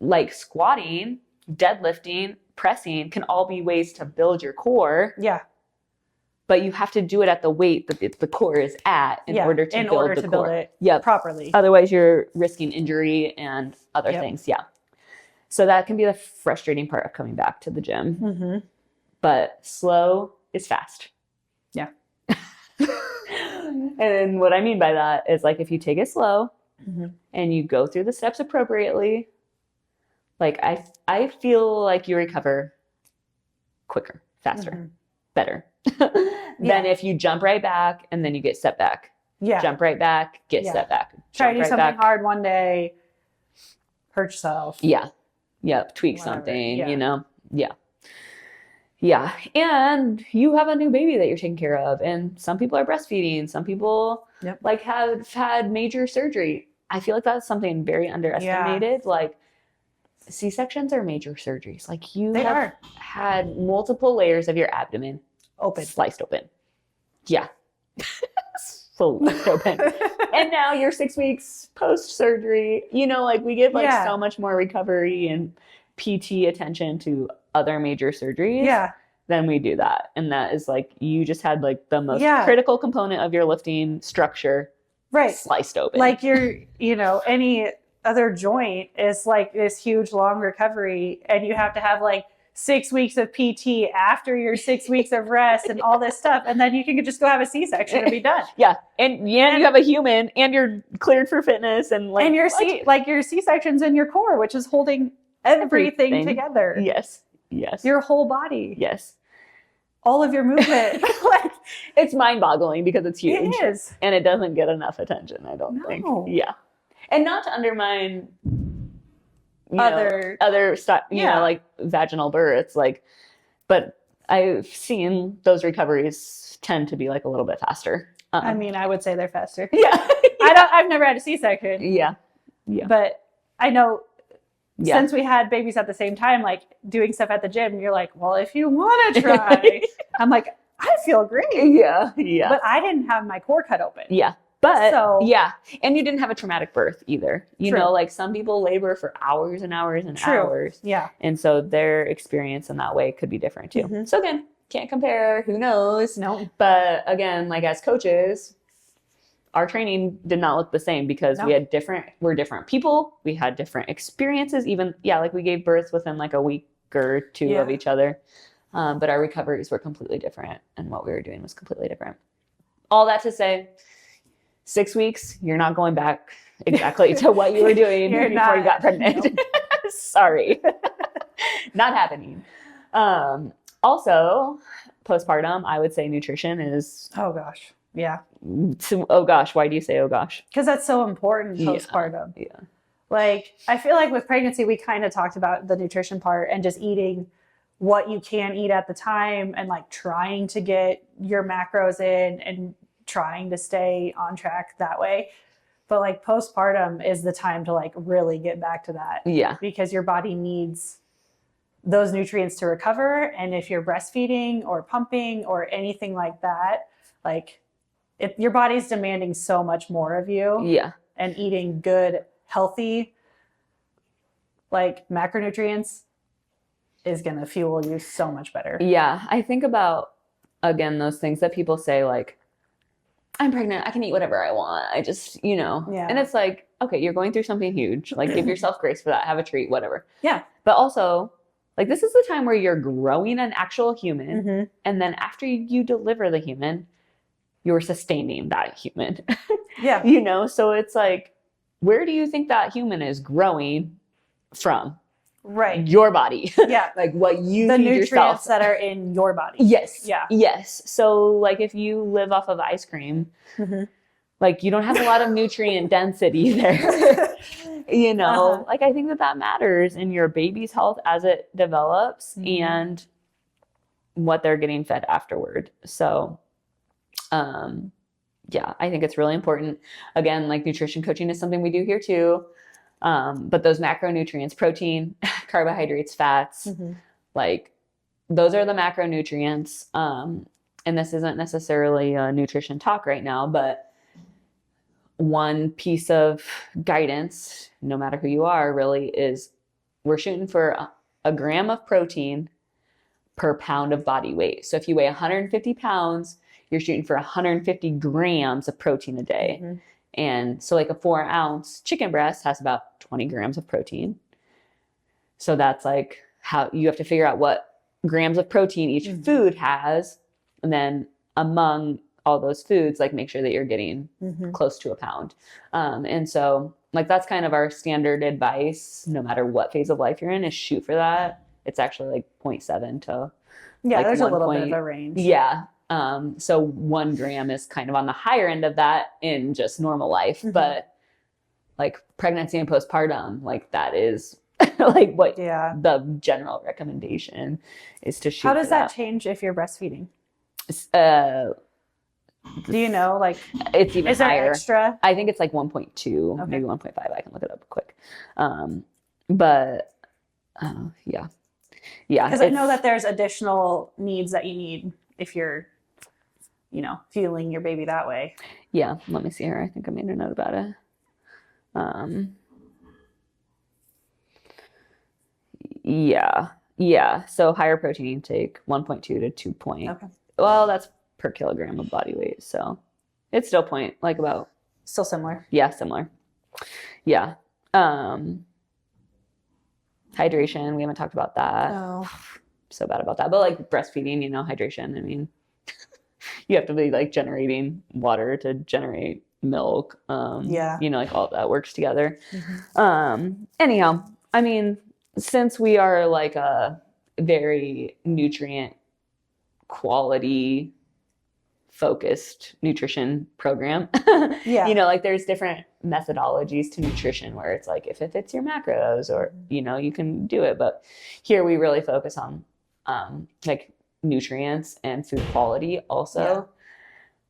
like squatting, deadlifting, pressing can all be ways to build your core, Yeah. but you have to do it at the weight that the core is at in Yeah. order to in build order the to core. build it Yep. properly. Otherwise you're risking injury and other Yep. things. Yeah. So that can be the frustrating part of coming back to the gym. Mhm. But slow is fast. Yeah. And what I mean by that is like if you take it slow Mhm. and you go through the steps appropriately, like I feel like you recover quicker, faster, Mhm. better than if you jump right back and then you get set back. Yeah. Jump right back, get Yeah. set back. Try to jump do right something back. hard one day, hurt yourself. Yeah. Yep. Tweak Whatever. something, Yeah. you know? Yeah. Yeah. And you have a new baby that you're taking care of. And some people are breastfeeding. Some people Yep. like have had major surgery. I feel like that's something very underestimated. Like C-sections are major surgeries. Like you They have are. had multiple layers of your abdomen Open. sliced open. Yeah. full open. And now you're 6 weeks post surgery. You know, like we give like Yeah. so much more recovery and PT attention to other major surgeries. Yeah. Then we do that. And that is like, you just had like the most Yeah. critical component of your lifting structure Right. sliced open. Like any other joint is like this huge long recovery, and you have to have like 6 weeks of PT after your 6 weeks of rest and all this stuff. And then you can just go have a C-section and be done. yeah. And you have a human and you're cleared for fitness and like, And your what? your C-section's in your core, which is holding everything together. Yes. Yes. Your whole body. Yes. All of your movement. Like, It's mind-boggling because it's huge. it is. And it doesn't get enough attention, I don't think. No. Yeah. And not to undermine Other- other stuff, Yeah. like vaginal births, like, but I've seen those recoveries tend to be like a little bit faster. I mean, I would say they're faster. yeah. I've never had a C-section, Yeah. Yeah. but I know Yeah. since we had babies at the same time, like doing stuff at the gym, you're like, well, if you want to try, I'm like, I feel great. Yeah. Yeah. But I didn't have my core cut open. Yeah. But So- yeah. And you didn't have a traumatic birth either. You True. know, like some people labor for hours and hours and True. hours. Yeah. And so their experience in that way could be different too. Mhm. So again, can't compare. Who knows? No. But again, like as coaches, our training did not look the same because No. we're different people. We had different experiences. Even, like we gave births within like a week or two Yeah. of each other. But our recoveries were completely different and what we were doing was completely different. All that to say, 6 weeks, you're not going back exactly to what you were doing You're before you not. got pregnant. Sorry. Not happening. Also, postpartum, I would say nutrition is, Oh gosh. Yeah. oh gosh, why do you say oh gosh? Because that's so important Yeah. postpartum. Yeah. Like, I feel like with pregnancy, we kind of talked about the nutrition part and just eating what you can eat at the time and like trying to get your macros in and trying to stay on track that way. But like postpartum is the time to like really get back to that Yeah. because your body needs those nutrients to recover. And if you're breastfeeding or pumping or anything like that, like your body's demanding so much more of you. Yeah. And eating good, healthy, like macronutrients is going to fuel you so much better. Yeah. I think about, again, those things that people say, like, I'm pregnant, I can eat whatever I want. I just, Yeah. And it's like, okay, you're going through something huge. Like, give yourself grace for that. Have a treat, whatever. Yeah. But also, like, this is the time where you're growing an actual human. Mm-hmm. And then after you deliver the human, you're sustaining that human. Yeah. So it's like, where do you think that human is growing from? Right. Your body. Yeah. Like what you The feed nutrients yourself. that are in your body. Yes. Yeah. Yes. So like if you live off of ice cream, Mhm. like you don't have a lot of nutrient density there. Uh-huh. Like I think that matters in your baby's health as it develops Mhm. and what they're getting fed afterward. So, yeah, I think it's really important. Again, like nutrition coaching is something we do here too. But those macronutrients, protein, carbohydrates, fats, Mhm. like those are the macronutrients. And this isn't necessarily a nutrition talk right now, but one piece of guidance, no matter who you are, really is we're shooting for a gram of protein per pound of body weight. So if you weigh 150 pounds, you're shooting for 150 grams of protein a day. Mhm. And so like a 4-ounce chicken breast has about 20 grams of protein. So that's like how you have to figure out what grams of protein each Mhm. food has. And then among all those foods, like make sure that you're getting Mhm. close to a pound. And so like that's kind of our standard advice, no matter what phase of life you're in, is shoot for that. It's actually like 0.7 to Yeah, like there's a 1 little bit point- of a range. yeah. So 1 gram is kind of on the higher end of that in just normal life, Mhm. but like pregnancy and postpartum, like that is like what Yeah. the general recommendation is to shoot. How does for that change if you're breastfeeding? Do you know? Like, It's even is there higher. extra? I think it's like 1.2, Okay. maybe 1.5. I can look it up quick. But yeah. Yeah. Because I know it's- that there's additional needs that you need if you're, fueling your baby that way. Yeah, let me see here. I think I made a note about it. Yeah. So higher protein intake, 1.2 to 2 point. Okay. Well, that's per kilogram of body weight. So it's still point, like about. Still similar. Yeah, similar. Yeah. Hydration, we haven't talked about that. Oh. So bad about that. But like breastfeeding, hydration, I mean, you have to be like generating water to generate milk. Like all that works together. Anyhow, I mean, since we are like a very nutrient quality focused nutrition program, like there's different methodologies to nutrition where it's like if it fits your macros or you can do it, but here we really focus on like nutrients and food quality also.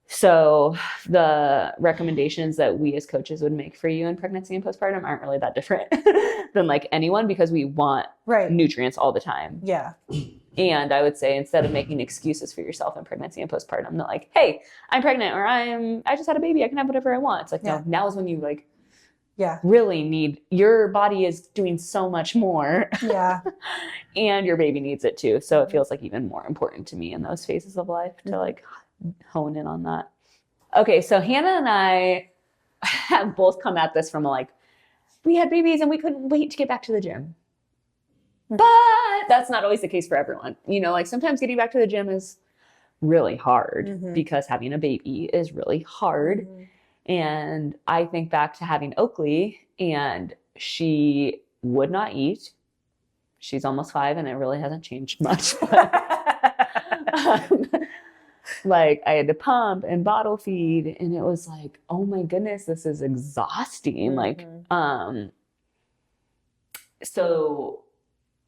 So the recommendations that we as coaches would make for you in pregnancy and postpartum aren't really that different than like anyone, because we want nutrients all the time. Yeah. And I would say, instead of making excuses for yourself in pregnancy and postpartum, not like, hey, I'm pregnant, or I just had a baby, I can have whatever I want. It's like, no, now is when you like really need, your body is doing so much more. Yeah. And your baby needs it too. So it feels like even more important to me in those phases of life to like hone in on that. Okay, so Hannah and I have both come at this from like, we had babies and we couldn't wait to get back to the gym. But that's not always the case for everyone. Like sometimes getting back to the gym is really hard because having a baby is really hard. And I think back to having Oakley, and she would not eat. She's almost 5 and it really hasn't changed much. Like I had to pump and bottle feed, and it was like, oh my goodness, this is exhausting. Like, so,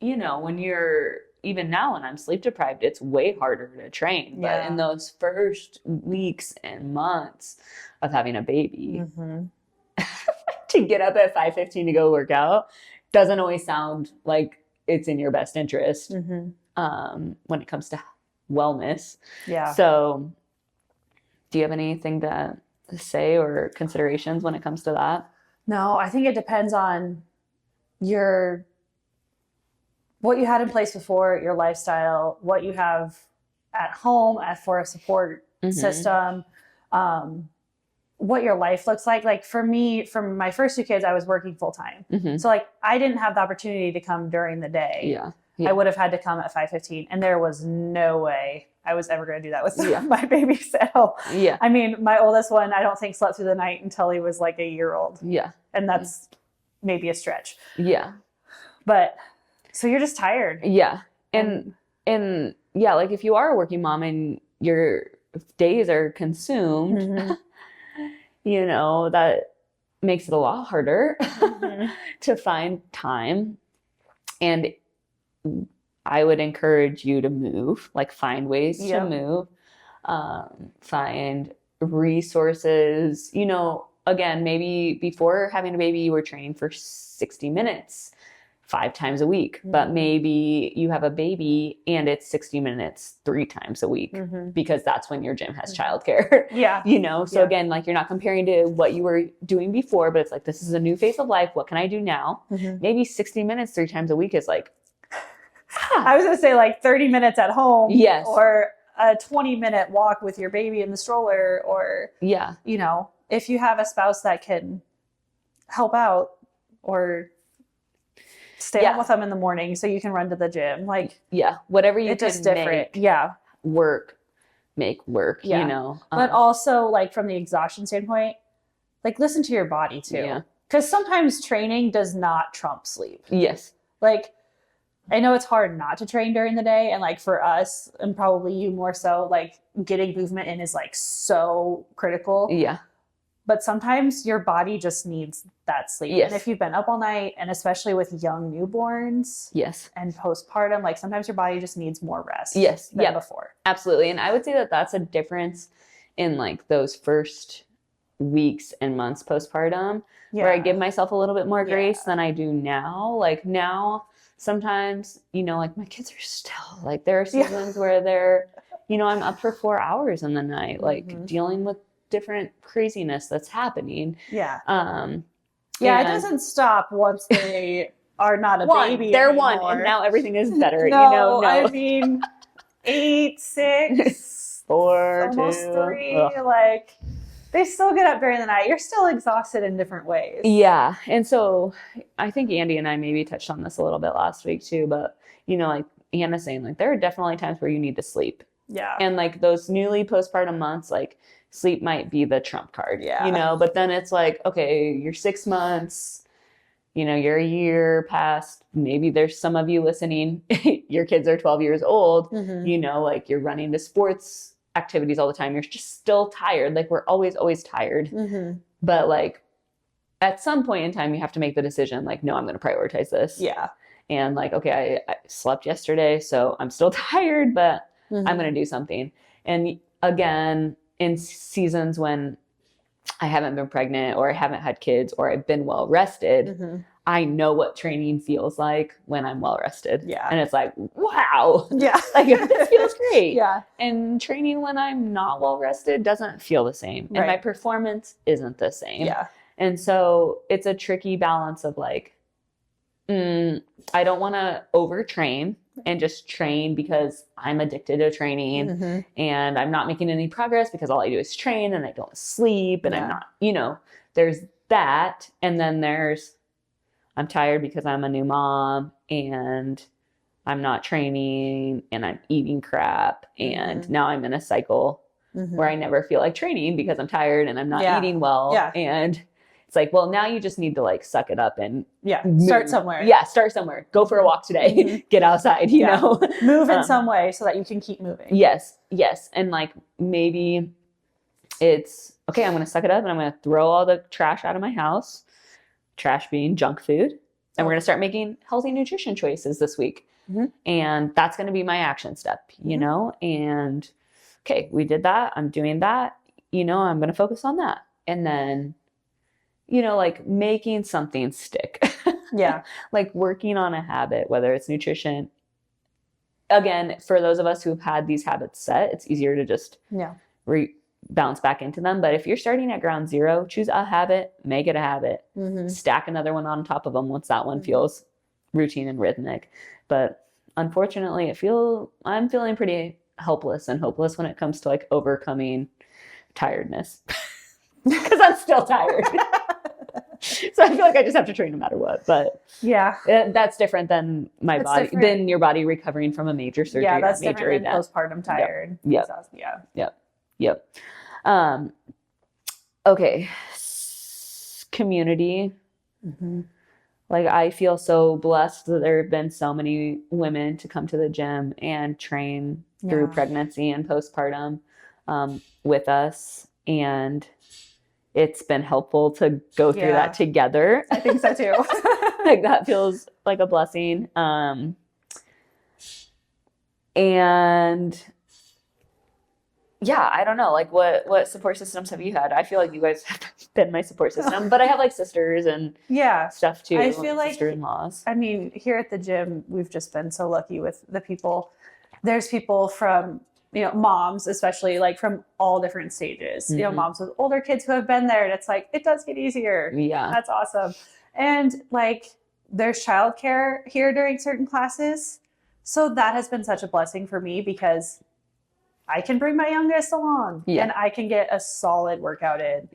when you're, even now when I'm sleep deprived, it's way harder to train. But in those first weeks and months of having a baby, to get up at 5:15 to go work out doesn't always sound like it's in your best interest when it comes to wellness. Yeah. So do you have anything to say or considerations when it comes to that? No, I think it depends on what you had in place before, your lifestyle, what you have at home for a support system, what your life looks like. Like for me, from my first 2 kids, I was working full time. So like I didn't have the opportunity to come during the day. Yeah. I would have had to come at 5:15, and there was no way I was ever going to do that with my baby. So I mean, my oldest one, I don't think slept through the night until he was like a year old. Yeah. And that's maybe a stretch. Yeah. But so you're just tired. Yeah. And like if you are a working mom and your days are consumed, that makes it a lot harder to find time. And I would encourage you to move, like find ways to move, find resources. Again, maybe before having a baby, you were training for 60 minutes 5 times a week, but maybe you have a baby and it's 60 minutes 3 times a week because that's when your gym has childcare. Yeah. So again, like you're not comparing to what you were doing before, but it's like, this is a new phase of life. What can I do now? Maybe 60 minutes 3 times a week is like, I was going to say like 30 minutes at home. Yes. Or a 20-minute walk with your baby in the stroller, or, if you have a spouse that can help out or stay home with them in the morning so you can run to the gym. Like, whatever you it's can just different. Make work, But also like from the exhaustion standpoint, like listen to your body too. Yeah. Because sometimes training does not trump sleep. Yes. Like, I know it's hard not to train during the day. And like for us, and probably you more so, like getting movement in is like so critical. Yeah. But sometimes your body just needs that sleep. Yes. And if you've been up all night, and especially with young newborns and postpartum, like sometimes your body just needs more rest than before. Absolutely. And I would say that that's a difference in like those first weeks and months postpartum where I give myself a little bit more grace than I do now. Like now, sometimes, like my kids are still like, there are seasons where they're I'm up for 4 hours in the night, like dealing with different craziness that's happening. Yeah. Um, Yeah, it and- doesn't stop once they are not a One, baby they're anymore. one, and now everything is better. No, No. I mean 8, 6, 4, almost 2. 3. Ugh. Like they still get up during the night. You're still exhausted in different ways. Yeah. And so I think Andy and I maybe touched on this a little bit last week too, but like Hannah's saying, like there are definitely times where you need to sleep. Yeah. And like those newly postpartum months, like sleep might be the trump card. Yeah. But then it's like, okay, you're 6 months, you're a year past, maybe there's some of you listening, your kids are 12 years old, like you're running to sports activities all the time. You're just still tired. Like we're always tired. But like at some point in time, you have to make the decision, like, no, I'm going to prioritize this. Yeah. And like, okay, I slept yesterday, so I'm still tired, but I'm going to do something. And again, in seasons when I haven't been pregnant or I haven't had kids or I've been well rested, I know what training feels like when I'm well rested. Yeah. And it's like, wow. Yeah. Like this feels great. Yeah. And training when I'm not well rested doesn't feel the same. And my performance isn't the same. Yeah. And so it's a tricky balance of like, I don't want to overtrain and just train because I'm addicted to training and I'm not making any progress because all I do is train and I don't sleep and I'm not, there's that. And then I'm tired because I'm a new mom and I'm not training and I'm eating crap. And now I'm in a cycle where I never feel like training because I'm tired and I'm not eating well. Yeah. And it's like, well, now you just need to like suck it up and start somewhere. Yeah, start somewhere. Go for a walk today. Get outside, you know. Move in some way so that you can keep moving. Yes. And like maybe it's okay, I'm gonna suck it up and I'm gonna throw all the trash out of my house. Trash being junk food. And we're gonna start making healthy nutrition choices this week. And that's gonna be my action step, and okay, we did that. I'm doing that. I'm gonna focus on that. And then like making something stick. Yeah. Like working on a habit, whether it's nutrition. Again, for those of us who've had these habits set, it's easier to just bounce back into them. But if you're starting at ground zero, choose a habit, make it a habit, stack another one on top of them once that one feels routine and rhythmic. But unfortunately, I'm feeling pretty helpless and hopeless when it comes to like overcoming tiredness because I'm still tired. So I feel like I just have to train no matter what. But that's different than than your body recovering from a major surgery. Yeah, that's major different than event. postpartum tired. Yep. Okay. Community. Like I feel so blessed that there have been so many women to come to the gym and train through pregnancy and postpartum with us. And it's been helpful to go through that together. I think so too. Like that feels like a blessing. And I don't know, like what support systems have you had? I feel like you guys have been my support system, but I have like sisters and stuff too. I feel like sister-in-laws. I mean, here at the gym, we've just been so lucky with the people. There's people from, moms, especially like from all different stages, moms with older kids who have been there, and it's like, it does get easier. Yeah. That's awesome. And like, there's childcare here during certain classes. So that has been such a blessing for me because I can bring my youngest along and I can get a solid workout in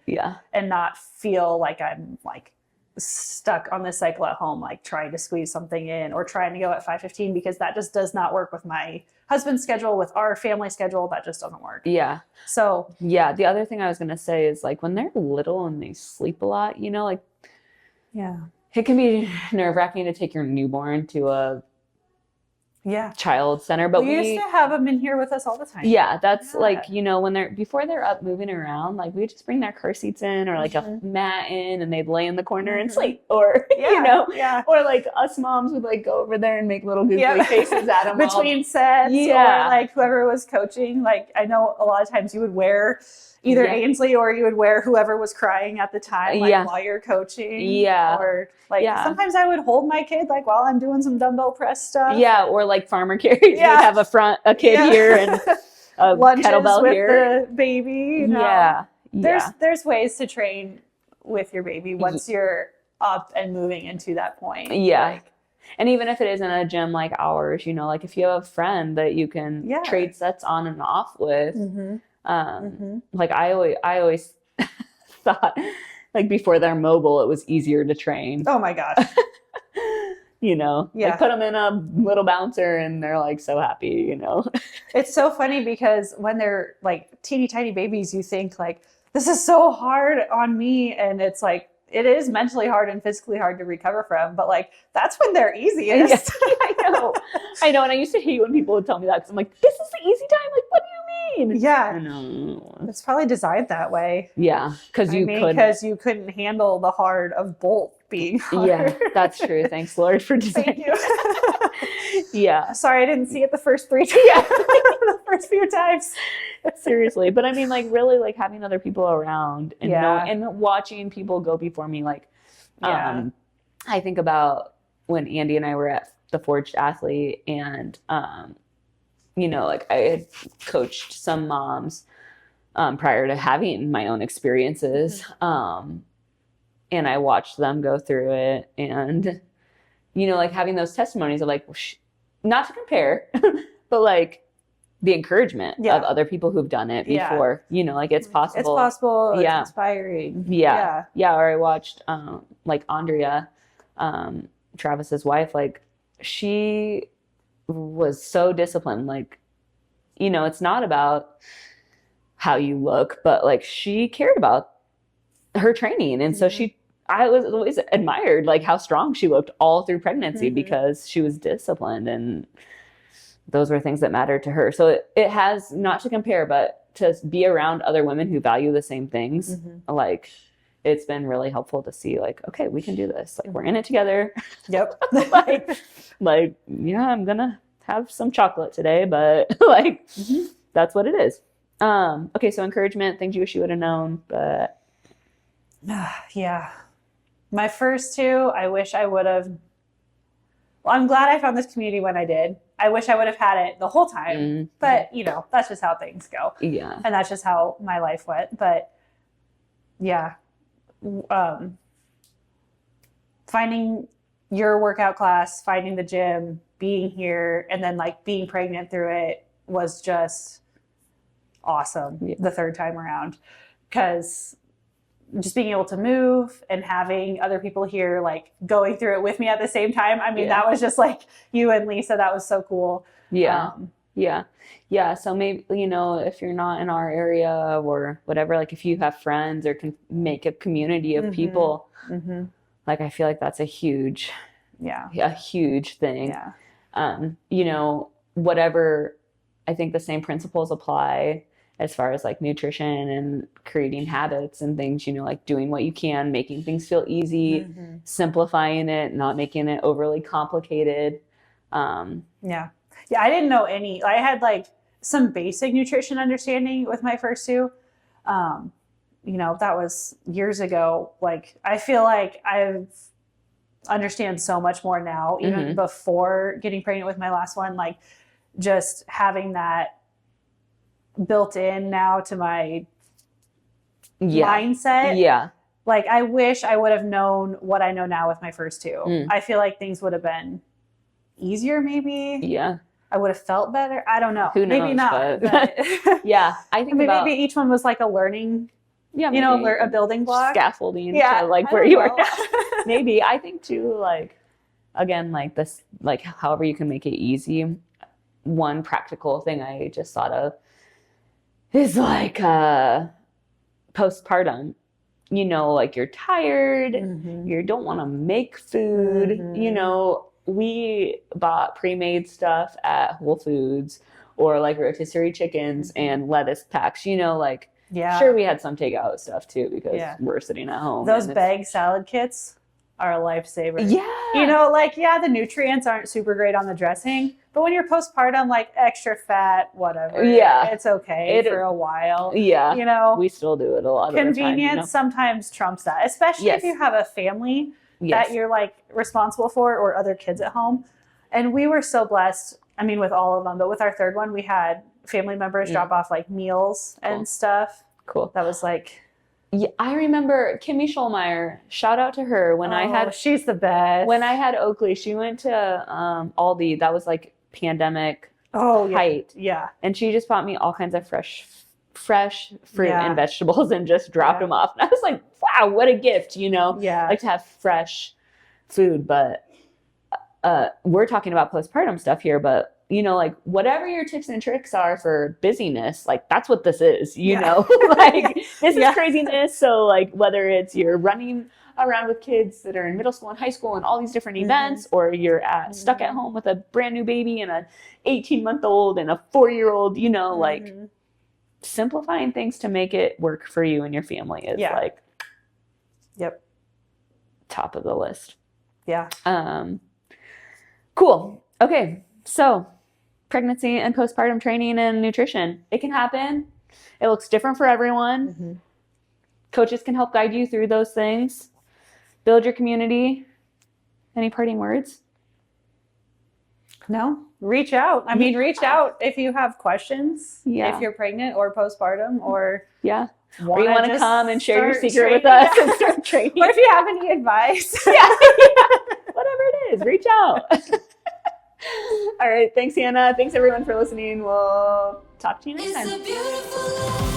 and not feel like I'm like stuck on this cycle at home, like trying to squeeze something in or trying to go at 5:15, because that just does not work with my husband's schedule, with our family schedule. That just doesn't work. Yeah. So the other thing I was going to say is like when they're little and they sleep a lot, like it can be nerve-wracking to take your newborn to a child center, but we used to have them in here with us all the time. That's like, when before they're up moving around, like we just bring their car seats in or like a mat in and they'd lay in the corner and sleep, or or like us moms would like go over there and make little goofy faces at them between sets, or like whoever was coaching. Like I know a lot of times you would wear either Ainsley or you would wear whoever was crying at the time, like while you're coaching. Or like sometimes I would hold my kid like while I'm doing some dumbbell press stuff. Or like farmer carries. You'd have a kid here and a lunches kettlebell with here. the baby. You know? Yeah. Yeah. There's ways to train with your baby once you're up and moving into that point. Yeah. Like, And even if it isn't a gym like ours, you know, like if you have a friend that you can Yeah. trade sets on and off with, Mm-hmm. like I always thought like before they're mobile, it was easier to train. Oh my gosh. You know, Yeah. like put them in a little bouncer and they're like so happy, you know. It's so funny because when they're like teeny tiny babies, you think like, this is so hard on me. And it's like, it is mentally hard and physically hard to recover from, but like, that's when they're easiest. I know. And I used to hate when people would tell me that because I'm like, this is the easy time. Like, what do you mean? I Yeah. know. It's probably designed that way. Yeah. Because you couldn't. Because you couldn't handle the hard of bolt being hard. Yeah, that's true. Thanks, Lord, for designing. Thank you. Yeah. Sorry, I didn't see it the first 3 times. Yeah. The first few times. Seriously. But I mean, like, really, like, having other people around and Yeah. and watching people go before me. Like, Yeah. I think about when Andy and I were at the Forged Athlete and, you know, like, I had coached some moms prior to having my own experiences. And I watched them go through it and, you know, like having those testimonies of like, not to compare, but like the encouragement of other people who've done it before, you know, like it's possible. It's possible. Yeah. It's inspiring. Yeah. Or I watched like Andrea, Travis's wife, like she was so disciplined. Like, you know, it's not about how you look, but like she cared about her training. And so I was always admired like how strong she looked all through pregnancy because she was disciplined and those were things that mattered to her. So it has, not to compare, but to be around other women who value the same things. Like it's been really helpful to see like, okay, we can do this. Like we're in it together. Yep. like, yeah, I'm gonna have some chocolate today, but like that's what it is. Okay, so encouragement, things you wish you would have known, but yeah. My first 2, I wish I would have. Well, I'm glad I found this community when I did. I wish I would have had it the whole time, but you know, that's just how things go. Yeah. And that's just how my life went. But yeah, finding your workout class, finding the gym, being here, and then like being pregnant through it was just awesome the 3rd time around. Because just being able to move and having other people here like going through it with me at the same time. I mean, that was just like you and Lisa. That was so cool. Yeah. Yeah. So maybe, you know, if you're not in our area or whatever, like if you have friends or can make a community of people, like I feel like that's a huge thing. Yeah. You know, whatever, I think the same principles apply as far as like nutrition and creating habits and things, you know, like doing what you can, making things feel easy, simplifying it, not making it overly complicated. Yeah. I didn't know any. I had like some basic nutrition understanding with my first 2. You know, that was years ago. Like, I feel like I've understand so much more now, even before getting pregnant with my last one, like just having that built in now to my mindset. Yeah. Like, I wish I would have known what I know now with my first 2. I feel like things would have been easier, maybe. Yeah. I would have felt better. I don't know. Who knows, maybe not. but yeah. I think maybe each one was like a learning, you know, a building block. Scaffolding to like where you are now. Maybe. I think too, like, again, like this, like however you can make it easy. One practical thing I just thought of is like postpartum. You know, like you're tired, you don't want to make food, you know. We bought pre-made stuff at Whole Foods or like rotisserie chickens and lettuce packs, you know, like, sure, we had some takeout stuff too because we're sitting at home. Those bag salad kits are a lifesaver. Yeah. You know, like, the nutrients aren't super great on the dressing, but when you're postpartum, like extra fat, whatever. Yeah. It's okay for a while. Yeah. You know, we still do it a lot of the time. Convenience sometimes trumps that, especially if you have a family that you're like responsible for or other kids at home. And we were so blessed. I mean, with all of them, but with our 3rd one, we had family members drop off like meals Cool. and stuff. Cool. That was like, Yeah, I remember Kimmy Schulmeyer. Shout out to her. she's the best. When I had Oakley, she went to Aldi. That was like pandemic height. Yeah. And she just bought me all kinds of fresh fruit Yeah. and vegetables and just dropped them off. And I was like, wow, what a gift, Yeah. like to have fresh food. But we're talking about postpartum stuff here, but like whatever your tips and tricks are for busyness, like that's what this is, like this is craziness. So like whether it's you're running around with kids that are in middle school and high school and all these different events, or you're stuck at home with a brand new baby and a 18-month-old and a 4-year-old, like simplifying things to make it work for you and your family is like top of the list. Yeah. Cool. Okay. So pregnancy and postpartum training and nutrition, it can happen. It looks different for everyone. Coaches can help guide you through those things. Build your community. Any parting words? No, reach out. I mean, reach out if you have questions, if you're pregnant or postpartum, or or you want to come and share your secret training. with us and start training. Or if you have any advice. Whatever it is, reach out. All right. Thanks, Hannah. Thanks, everyone, for listening. We'll talk to you next It's time. a beautiful life.